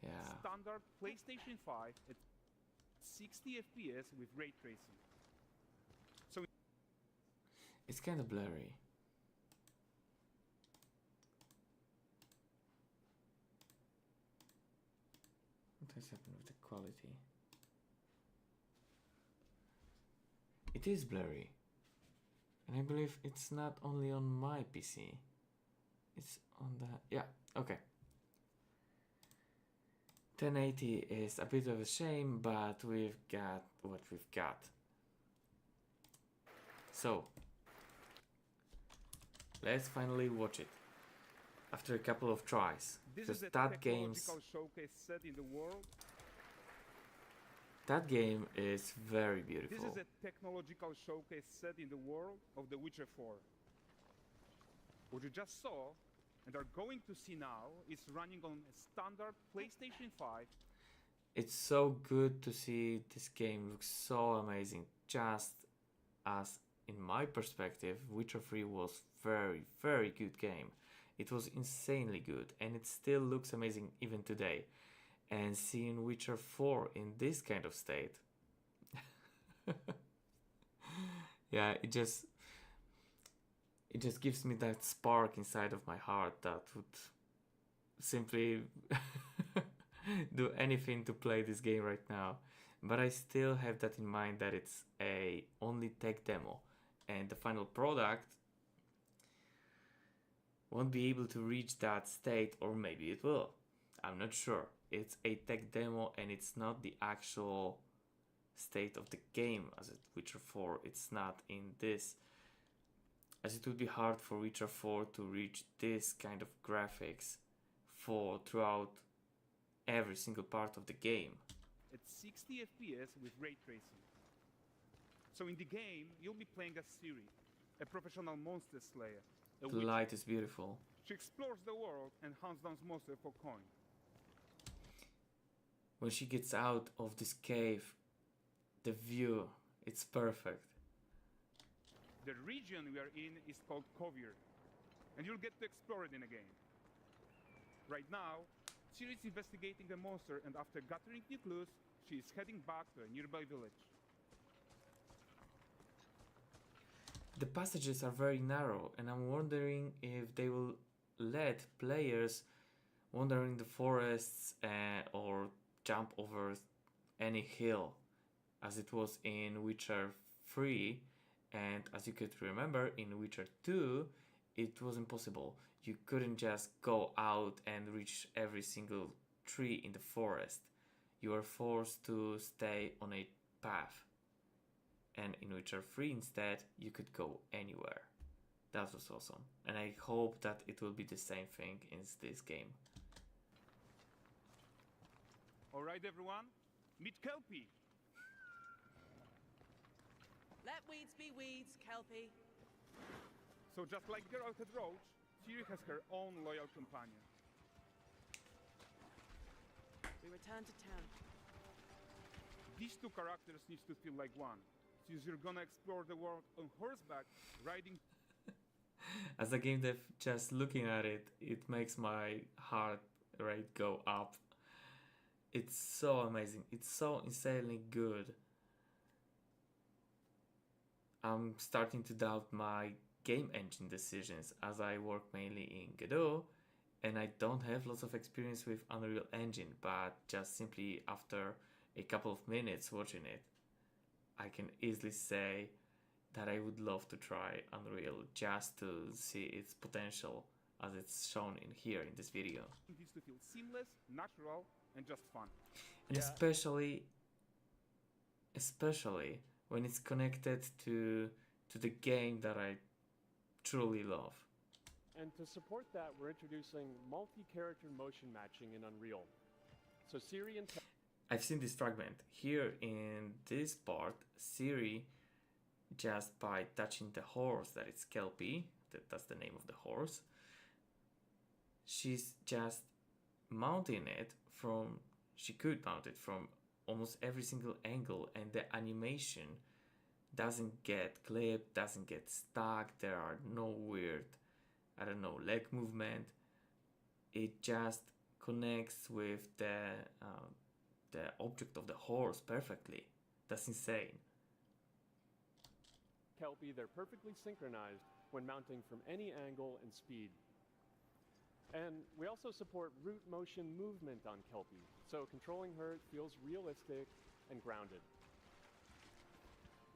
Yeah. Standard PlayStation 5 at 60 FPS with ray tracing. So it's kind of blurry. What has happened with the quality? It is blurry. And I believe it's not only on my PC. It's on the... yeah, okay. 1080 is a bit of a shame, but we've got what we've got. So, let's finally watch it. After a couple of tries. This is a that technological showcase set in the world. That game is very beautiful. This is a technological showcase set in the world of The Witcher 4. What you just saw and are going to see now is running on a standard PlayStation 5. It's so good to see this game looks so amazing. Just as in my perspective, Witcher 3 was very good game. It was insanely good and it still looks amazing even today. And seeing Witcher 4 in this kind of state, yeah, it just gives me that spark inside of my heart that would simply do anything to play this game right now. But I still have that in mind that it's a only tech demo, and the final product won't be able to reach that state, or maybe it will. I'm not sure. It's a tech demo and it's not the actual state of the game as it Witcher 4. It's not in this, as it would be hard for Witcher 4 to reach this kind of graphics for throughout every single part of the game. At 60 FPS with ray tracing. So in the game, you'll be playing as Ciri, a professional monster slayer. The light is beautiful. She explores the world and hunts down monsters for coin. When she gets out of this cave, the view, it's perfect. The region we are in is called Kovir, and you'll get to explore it in a game. Right now, Ciri is investigating a monster, and after gathering new clues, she is heading back to a nearby village. The passages are very narrow, and I'm wondering if they will let players wander in the forests or jump over any hill as it was in Witcher 3, and as you could remember, in Witcher 2, it was impossible. You couldn't just go out and reach every single tree in the forest. You were forced to stay on a path. And in Witcher 3 instead, you could go anywhere. That was awesome. And I hope that it will be the same thing in this game. Alright, everyone, meet Kelpie. Let weeds be weeds, Kelpie. So just like Geralt had Roach, Ciri has her own loyal companion. We return to town. These two characters need to feel like one, since you're gonna explore the world on horseback, riding. As a game dev, just looking at it, it makes my heart rate go up. It's so amazing. It's so insanely good. I'm starting to doubt my game engine decisions as I work mainly in Godot and I don't have lots of experience with Unreal Engine, but just simply after a couple of minutes watching it, I can easily say that I would love to try Unreal just to see its potential as it's shown in here in this video. It needs to feel seamless, natural, and just fun. And especially when it's connected to the game that I truly love. And to support that, we're introducing multi-character motion matching in Unreal. So Ciri and I've seen this fragment. Here in this part, Ciri, just by touching the horse that is Kelpie, that's the name of the horse, she's just mounting it from, she could mount it from almost every single angle, and the animation doesn't get clipped, doesn't get stuck, there are no weird, I don't know, leg movement. It just connects with the object of the horse perfectly. That's insane. Kelpie, they're perfectly synchronized when mounting from any angle and speed. And we also support root motion movement on Kelpie, so controlling her feels realistic and grounded.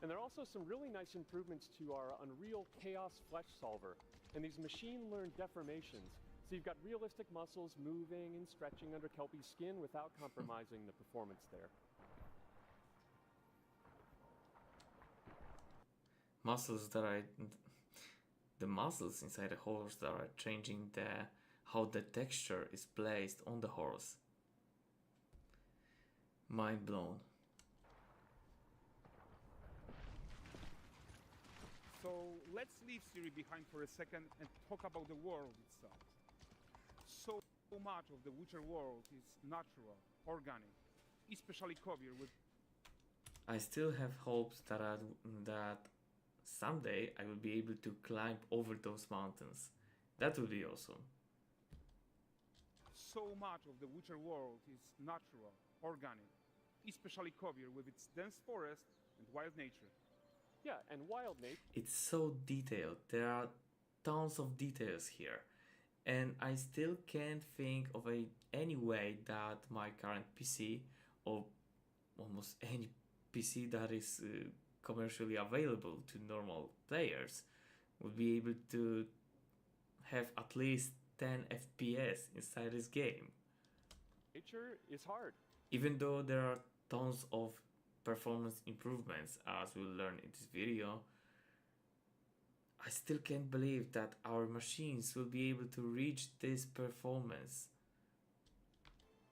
And there are also some really nice improvements to our Unreal Chaos Flesh Solver and these machine-learned deformations. So you've got realistic muscles moving and stretching under Kelpie's skin without compromising the performance there. The muscles inside the horse that are changing how the texture is placed on the horse. Mind blown. So let's leave Ciri behind for a second and talk about the world itself. So much of the Witcher world is natural, organic, especially Kovir with... I still have hopes that someday I will be able to climb over those mountains. That would be awesome. So much of the Witcher world is natural, organic, especially Kovir with its dense forest and wild nature. Yeah, and wild nature. It's so detailed. There are tons of details here. And I still can't think of any way that my current PC, or almost any PC that is commercially available to normal players, would be able to have at least 10 FPS inside this game. Nature is hard. Even though there are tons of performance improvements, as we'll learn in this video, I still can't believe that our machines will be able to reach this performance.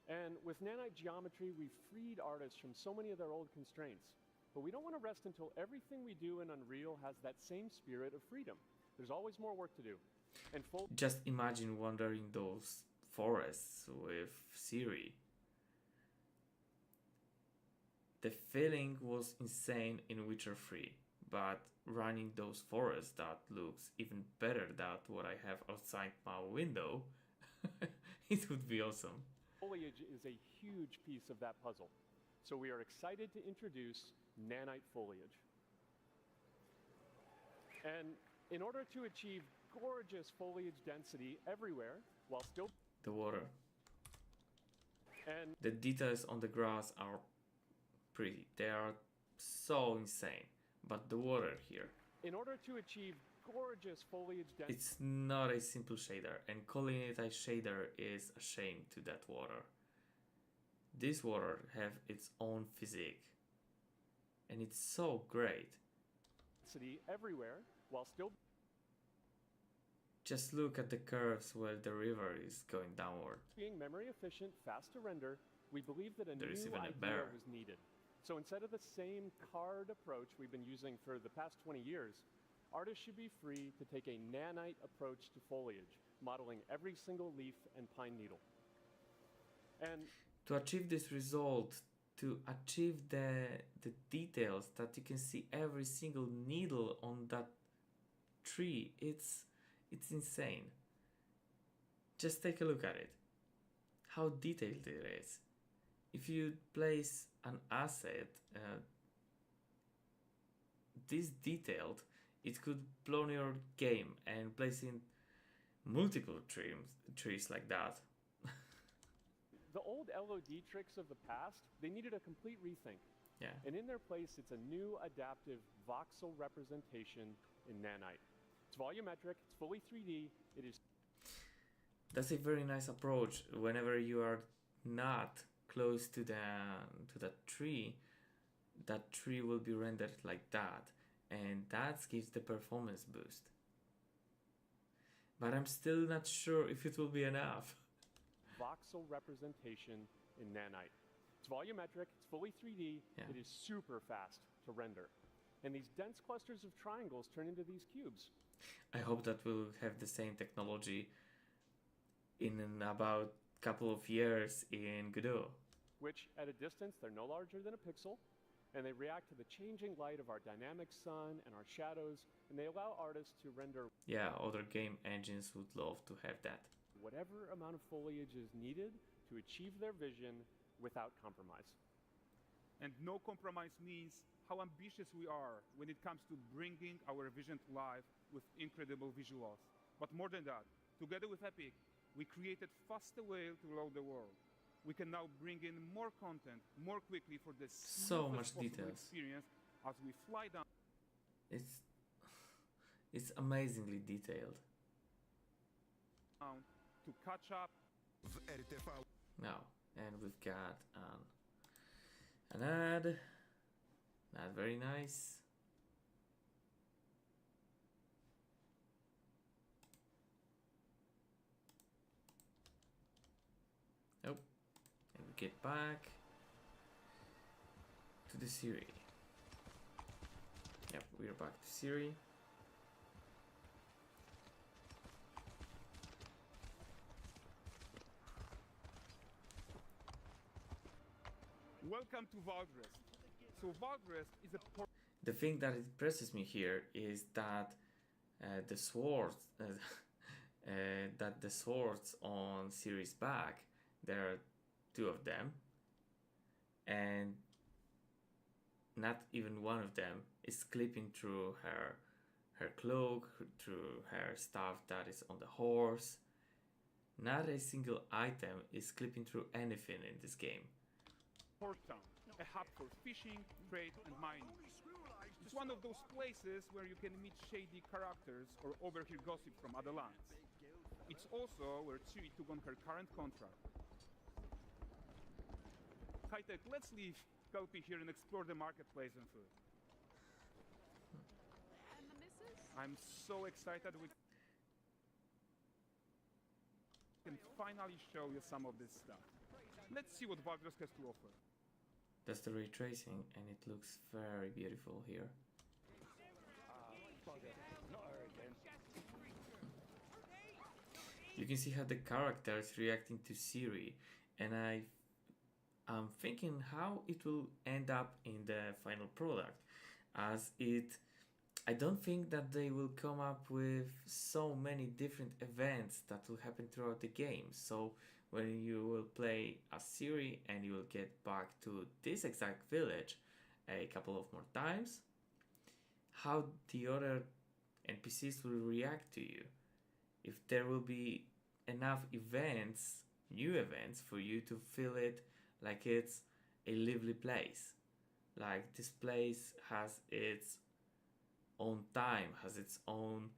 And with nanite geometry, we've freed artists from so many of their old constraints. But we don't want to rest until everything we do in Unreal has that same spirit of freedom. There's always more work to do. And just imagine wandering those forests with Ciri. The feeling was insane in Witcher 3, but running those forests that looks even better than what I have outside my window, it would be awesome. Foliage is a huge piece of that puzzle, so we are excited to introduce nanite foliage. And in order to achieve gorgeous foliage density everywhere, while still... The water. And the details on the grass are pretty. They are so insane. But the water here, In order to achieve gorgeous foliage density, it's not a simple shader, and calling it a shader is a shame to that water. This water have its own physique, and it's so great. everywhere, while still Just look at the curves where the river is going downward. being memory efficient, fast to render, we believe that a There is new even a idea bear. was needed. So instead of the same card approach we've been using for the past 20 years, artists should be free to take a nanite approach to foliage, modeling every single leaf and pine needle. And To achieve this result, to achieve the details that you can see every single needle on that tree, it's insane. Just take a look at it. How detailed it is. If you place an asset this detailed, it could blow your game and placing multiple trees like that. the old LOD tricks of the past, they needed a complete rethink. Yeah. And in their place, it's a new adaptive voxel representation in nanite. It's volumetric, it's fully 3D, it is That's a very nice approach. Whenever you are not close to that tree will be rendered like that, and that gives the performance boost. But I'm still not sure if it will be enough. voxel representation in nanite. It's volumetric, it's fully 3D, Yeah. it is super fast to render. And these dense clusters of triangles turn into these cubes. I hope that we'll have the same technology in about couple of years in Godot. Which, at a distance, they're no larger than a pixel, and they react to the changing light of our dynamic sun and our shadows, and they allow artists to render Yeah, other game engines would love to have that. whatever amount of foliage is needed to achieve their vision without compromise. And no compromise means how ambitious we are when it comes to bringing our vision to life with incredible visuals. But more than that, together with Epic, we created faster way to load the world. We can now bring in more content more quickly for the So much smoothest possible details. experience as we fly down It's amazingly detailed. to catch up. Now, and we've got an ad. Not very nice. Nope. And we get back to the Siri. Yep, we're back to Siri. Welcome to Valgrest. So Valgrest is a The thing that impresses me here is that the swords, that the swords on Siri's back, there are two of them, and not even one of them is clipping through her cloak, through her stuff that is on the horse. Not a single item is clipping through anything in this game. port town, a hub for fishing, trade, and mining. It's one of those places where you can meet shady characters or overhear gossip from other lands. It's also where Ciri took on her current contract. High-tech, let's leave Kelpie here and explore the marketplace and food. And the missus? I'm so excited we can finally show you some of this stuff. Let's see what Valgrest has to offer. That's the ray tracing, and it looks very beautiful here. You can see how the character is reacting to Siri, and I'm thinking how it will end up in the final product, as I don't think that they will come up with so many different events that will happen throughout the game. So when you will play as Siri and you will get back to this exact village a couple of more times, how the other NPCs will react to you. If there will be enough events, new events, for you to feel it like it's a lively place. like this place has its own time, has its own,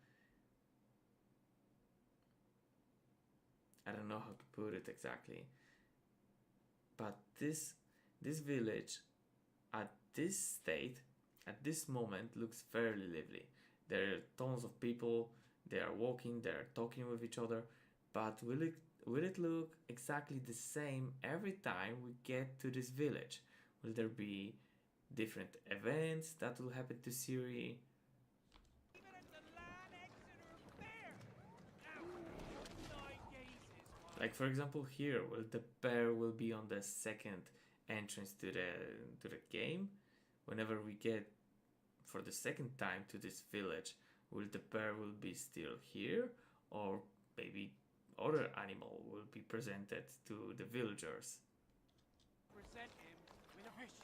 I don't know how to put it exactly, but this village at this state, at this moment, looks fairly lively. There are tons of people, they are walking, they are talking with each other, but will it look exactly the same every time we get to this village? Will there be different events that will happen to Siri? Like for example here, will the bear will be on the second entrance to the game? Whenever we get for the second time to this village, will the bear will be still here, or maybe other animal will be presented to the villagers? Present him with a fish,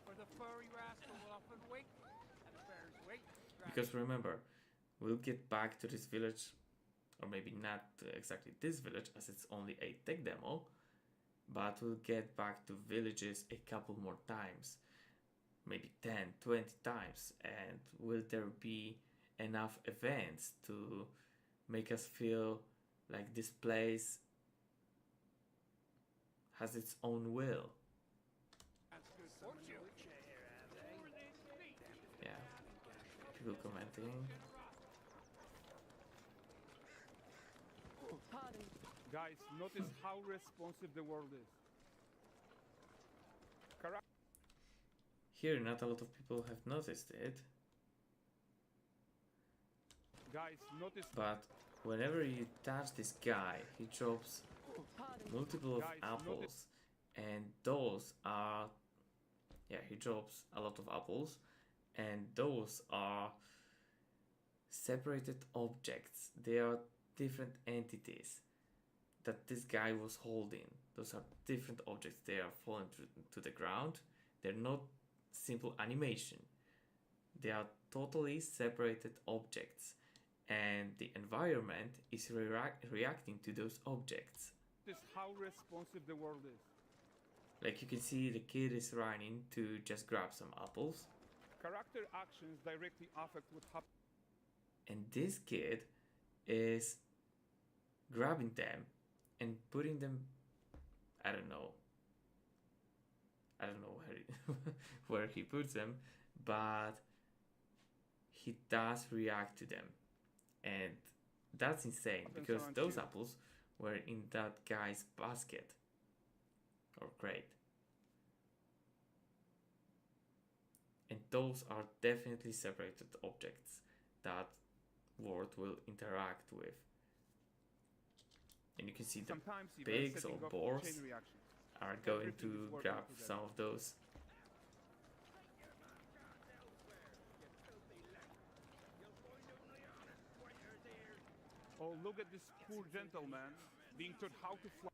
for the furry rascal will often wait at the bear's weight. Because remember, we'll get back to this village, or maybe not exactly this village as it's only a tech demo, but we'll get back to villages a couple more times, maybe 10, 20 times, and will there be enough events to make us feel like this place has its own will? That's good fortune. Yeah, people commenting. Pardon. Guys, notice how responsive the world is. Here, not a lot of people have noticed it, Guys, notice. but whenever you touch this guy, he drops Pardon. multiple of Guys, apples, and those are, yeah, he drops a lot of apples, and those are separated objects. They are different entities that this guy was holding. Those are different objects. They are falling to the ground. They're not simple animation. They are totally separated objects, and the environment is reacting to those objects. Notice how responsive the world is. Like you can see the kid is running to just grab some apples, Character actions directly affect what happens. and this kid is grabbing them and putting them, I don't know where where he puts them, but he does react to them, and that's insane because around those here. apples were in that guy's basket or crate, and those are definitely separated objects that Word will interact with. And you can see the Sometimes even pigs setting or off boars chain reactions. are going Everything to is working grab together. some of those. Oh, look at this poor gentleman being taught how to fly.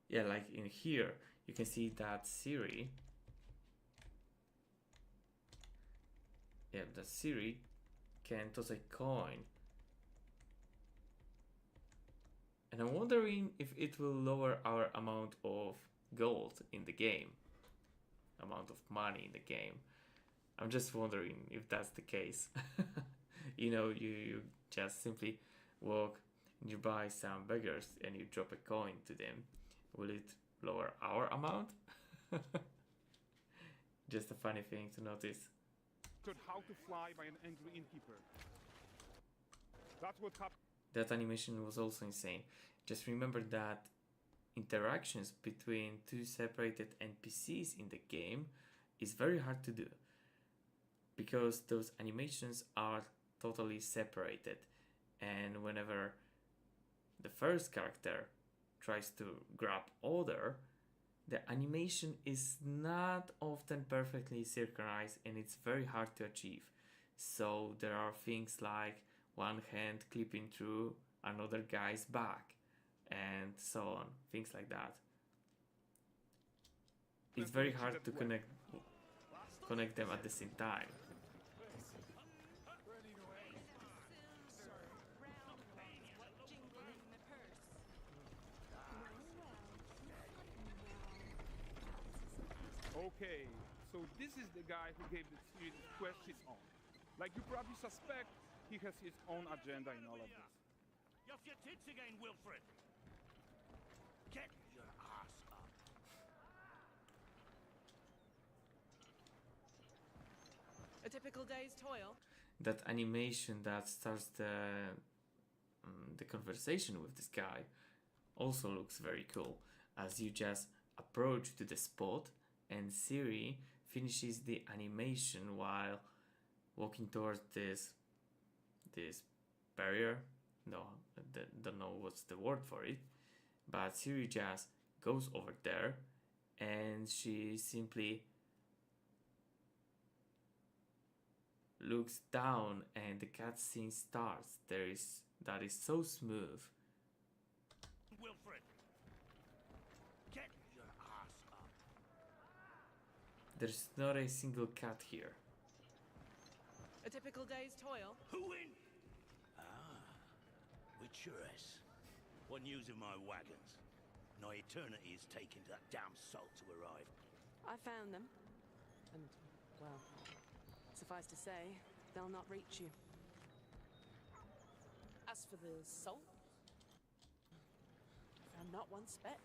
Yeah, like in here, you can see that Siri. Yeah, that Siri can toss a coin. And I'm wondering if it will lower our amount of gold in the game. Amount of money in the game. I'm just wondering if that's the case. You know, you just simply walk nearby some beggars and you drop a coin to them. Will it lower our amount? Just a funny thing to notice. Taught how to fly by an angry innkeeper. That's what happened. That animation was also insane. Just remember that interactions between two separated NPCs in the game is very hard to do, because those animations are totally separated, and whenever the first character tries to grab other, the animation is not often perfectly synchronized and it's very hard to achieve. So there are things like one hand clipping through another guy's back and so on, things like that. It's very hard to connect them at the same time. Okay, So this is the guy who gave the series its quest his own. Like you probably suspect, he has his own agenda in all of this. You off your tits again, Wilfred? Get your ass up. A typical day's toil. That animation that starts the conversation with this guy also looks very cool, as you just approach to the spot and Siri finishes the animation while walking towards this barrier. No, don't know what's the word for it, but Siri just goes over there and she simply looks down and the cutscene starts. That is so smooth. Wilfred, get your ass up. There's not a single cut here. A typical day's toil. Who in? With Churess. One using my wagons. No eternity is taking that damn salt to arrive. I found them. And, well, suffice to say, they'll not reach you. As for the salt, I found not one speck.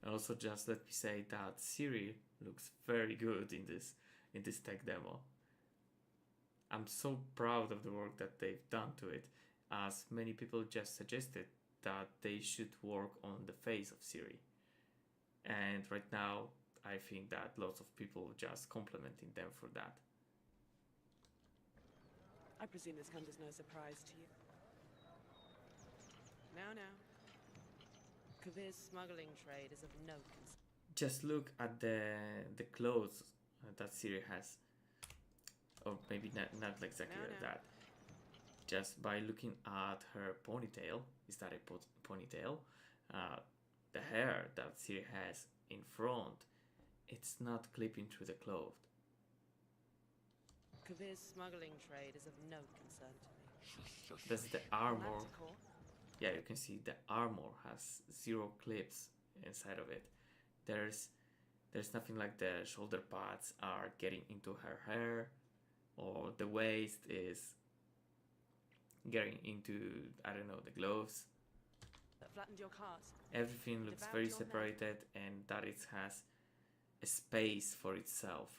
And also just let me say that Siri looks very good in this tech demo. I'm so proud of the work that they've done to it, as many people just suggested that they should work on the face of Siri. And right now, I think that lots of people just complimenting them for that. I presume this comes as no surprise to you. Now. Kavir's smuggling trade is of no concern. Just look at the clothes that Siri has, or maybe not exactly like that. Just by looking at her ponytail, is that a ponytail? The hair that Siri has in front, it's not clipping through the cloth. Kavir's smuggling trade is of no concern to me. That's the armor. Manticore? Yeah, you can see the armor has 0 clips inside of it. There's nothing like the shoulder pads are getting into her hair, or the waist is getting into, I don't know, the gloves. That flattened your cart. Everything looks Devoured very your men. separated, and that it has a space for itself.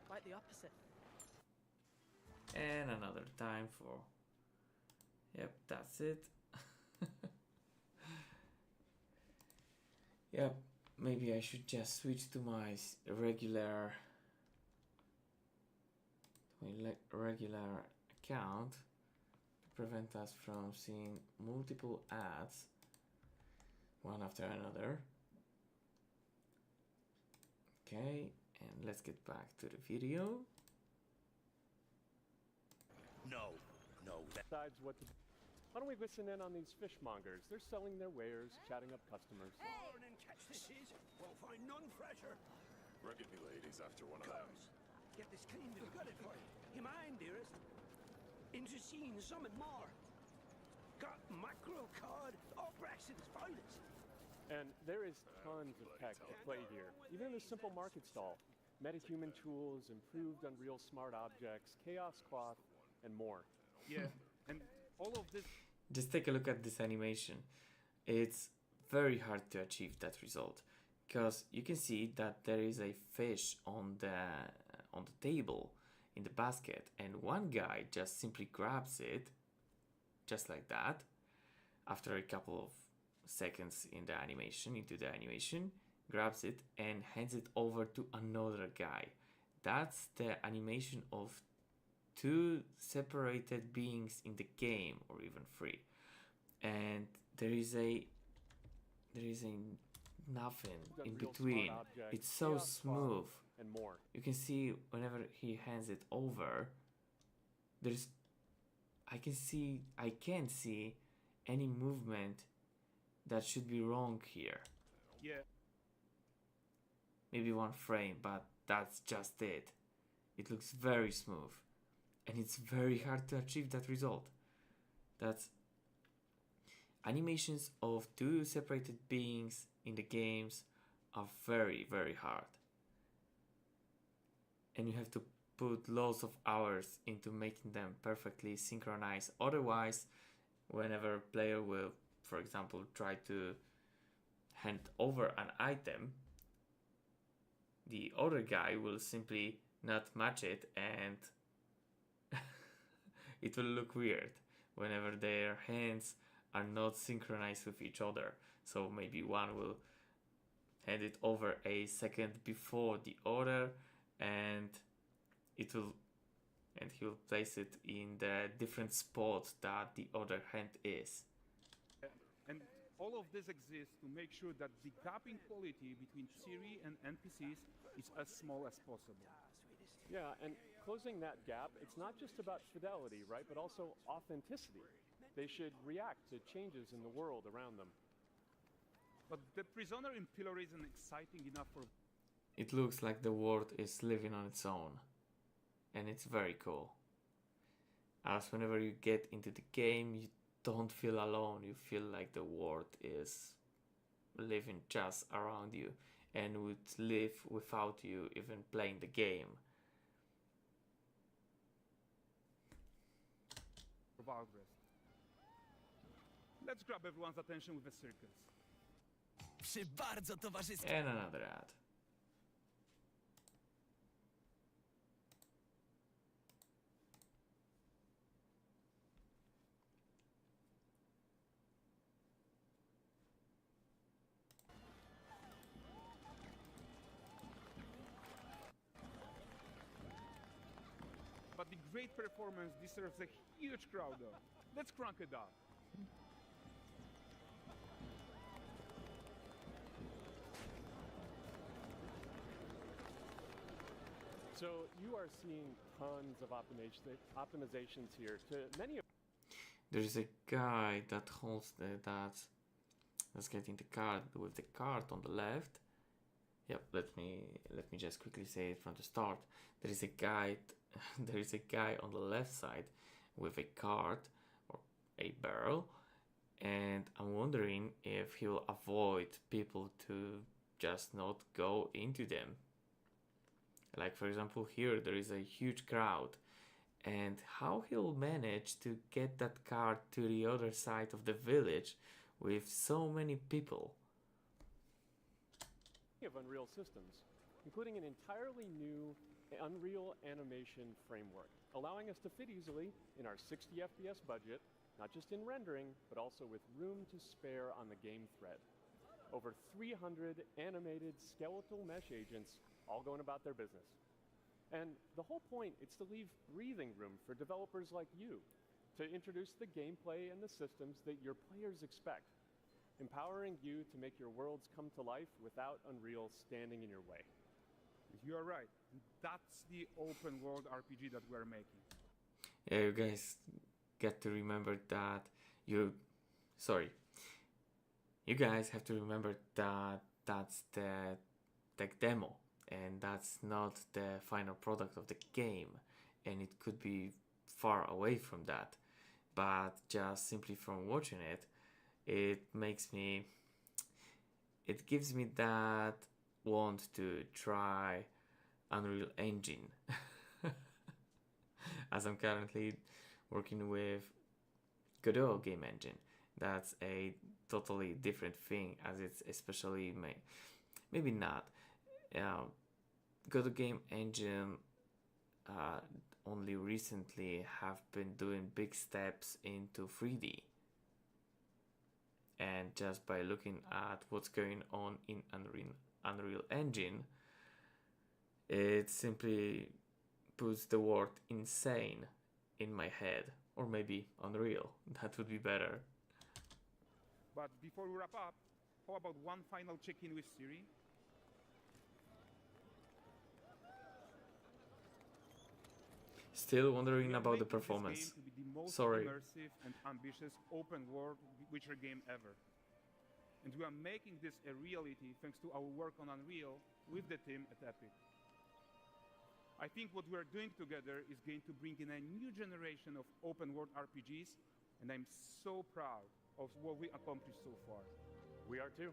Quite the opposite. And another time for... Yep, that's it. Yep, maybe I should just switch to my regular account to prevent us from seeing multiple ads one after another. Okay, and let's get back to the video. No. Decides what to. Why don't we listen in on these fishmongers? They're selling their wares, chatting up customers. Morning, catch this is. Won't find none fresher. Reckon the lady's after one of them. Get this cleaned and gutted for you. You mind, dearest? Into seeing something more. Got mackerel cod, all Brexit's finest. And there is tons of tech at play here, even in this simple market stall. Metahuman tools, improved Unreal smart objects, chaos cloth, and more. Yeah, and all of this. Just take a look at this animation. It's very hard to achieve that result, because you can see that there is a fish on the table in the basket, and one guy just simply grabs it just like that after a couple of seconds into the animation, grabs it and hands it over to another guy. That's the animation of 2 separated beings in the game, or even 3, and there is a nothing in Unreal smart smart objects, It's so chaos cloth, smooth. and more. You can see whenever he hands it over, I can't see any movement that should be wrong here. Yeah, Maybe 1 frame, but that's just it. It looks very smooth, and it's very hard to achieve that result. That's animations of 2 separated beings in the games are very, very hard. And you have to put lots of hours into making them perfectly synchronized. Otherwise, whenever a player will, for example, try to hand over an item, the other guy will simply not match it, and it will look weird whenever their hands are not synchronized with each other. So maybe one will hand it over a second before the other, and he will place it in the different spot that the other hand is. And all of this exists to make sure that the gap in quality between Siri and NPCs is as small as possible. Yeah, and closing that gap, it's not just about fidelity, right? But also authenticity. They should react to changes in the world around them. But the prisoner in Pillar isn't exciting enough for... It looks like the world is living on its own, and it's very cool. As whenever you get into the game, you don't feel alone. You feel like the world is living just around you and would live without you even playing the game. Progress. Let's grab everyone's attention with a circus. Przy bardzo towarzyskim. And another ad. But the great performance deserves a huge crowd though. Let's crank it up. So you are seeing tons of optimizations here to many of... There's a guy that holds that's getting the card with the card on the left. Yep, let me just quickly say it from the start. There is a guy on the left side with a card or a barrel, and I'm wondering if he will avoid people to just not go into them. Like for example here there is a huge crowd, and how he'll manage to get that card to the other side of the village with so many people. of Unreal systems, including an entirely new Unreal animation framework, allowing us to fit easily in our 60 FPS budget, not just in rendering, but also with room to spare on the game thread. Over 300 animated skeletal mesh agents all going about their business. And the whole point is to leave breathing room for developers like you to introduce the gameplay and the systems that your players expect, empowering you to make your worlds come to life without Unreal standing in your way. You are right. That's the open world RPG that we're making. Yeah, you guys get to remember that you guys have to remember that that's the tech demo and that's not the final product of the game, and it could be far away from that, but just simply from watching it, it gives me that want to try Unreal Engine as I'm currently working with Godot game engine. That's a totally different thing, as it's especially maybe not Godot game engine only recently have been doing big steps into 3D, and just by looking at what's going on in Unreal Engine, it simply puts the word insane in my head, or maybe Unreal. That would be better. But before we wrap up, how about one final check-in with Siri? Still wondering We are about the making this performance. game to be the most Sorry. immersive and ambitious open world Witcher game ever. And we are making this a reality thanks to our work on Unreal with the team at Epic. I think what we are doing together is going to bring in a new generation of open world RPGs, and I'm so proud of what we accomplished so far. We are too.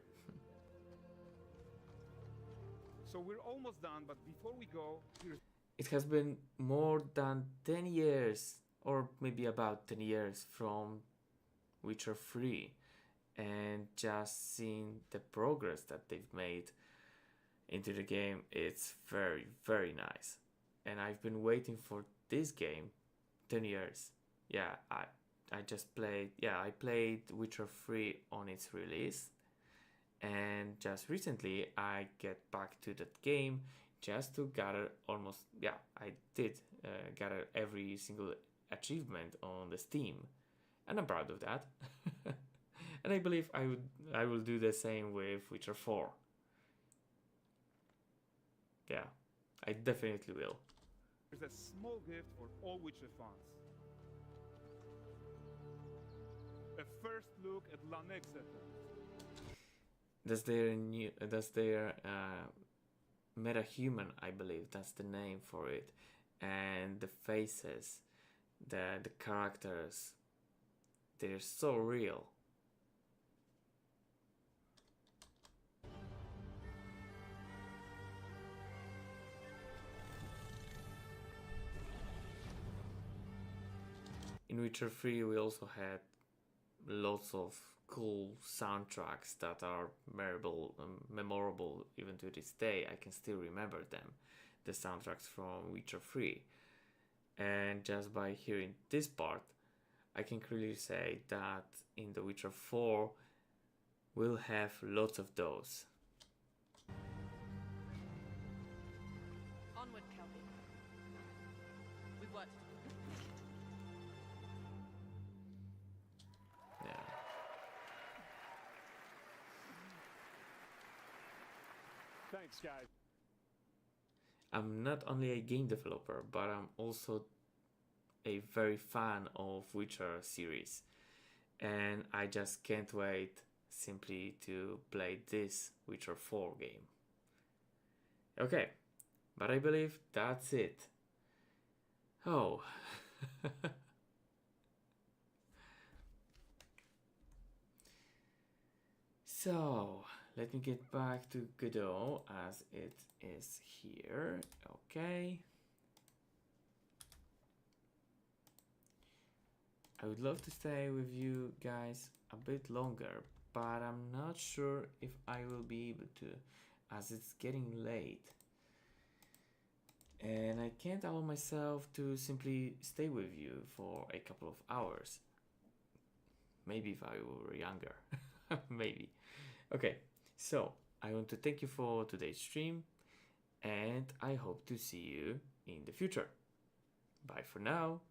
So we're almost done, but before we go, here's It has been more than 10 years, or maybe about 10 years from Witcher 3, and just seeing the progress that they've made into the game, it's very, very nice. And I've been waiting for this game 10 years. Yeah, I just played, yeah, I played Witcher 3 on its release, and just recently I get back to that game just to gather almost, yeah, I did gather every single achievement on the Steam, and I'm proud of that. And I believe I will do the same with Witcher 4. Yeah, I definitely will. a small gift for all Witcher fans. A first look at Lanexeter. That's their metahuman, I believe that's the name for it, and the faces, the characters, they're so real. In Witcher 3 we also had lots of cool soundtracks that are memorable even to this day. I can still remember them, the soundtracks from Witcher 3. And just by hearing this part, I can clearly say that in The Witcher 4 we'll have lots of those. Onward, Kelpie. We've worked. Yeah. Thanks, guys. I'm not only a game developer, but I'm also a very fan of Witcher series, and I just can't wait simply to play this Witcher 4 game. Okay, but I believe that's it. Oh. So, let me get back to Godot as it is here. Okay. I would love to stay with you guys a bit longer, but I'm not sure if I will be able to, as it's getting late. And I can't allow myself to simply stay with you for a couple of hours. Maybe if I were younger. Maybe. Okay, so I want to thank you for today's stream, and I hope to see you in the future. Bye for now.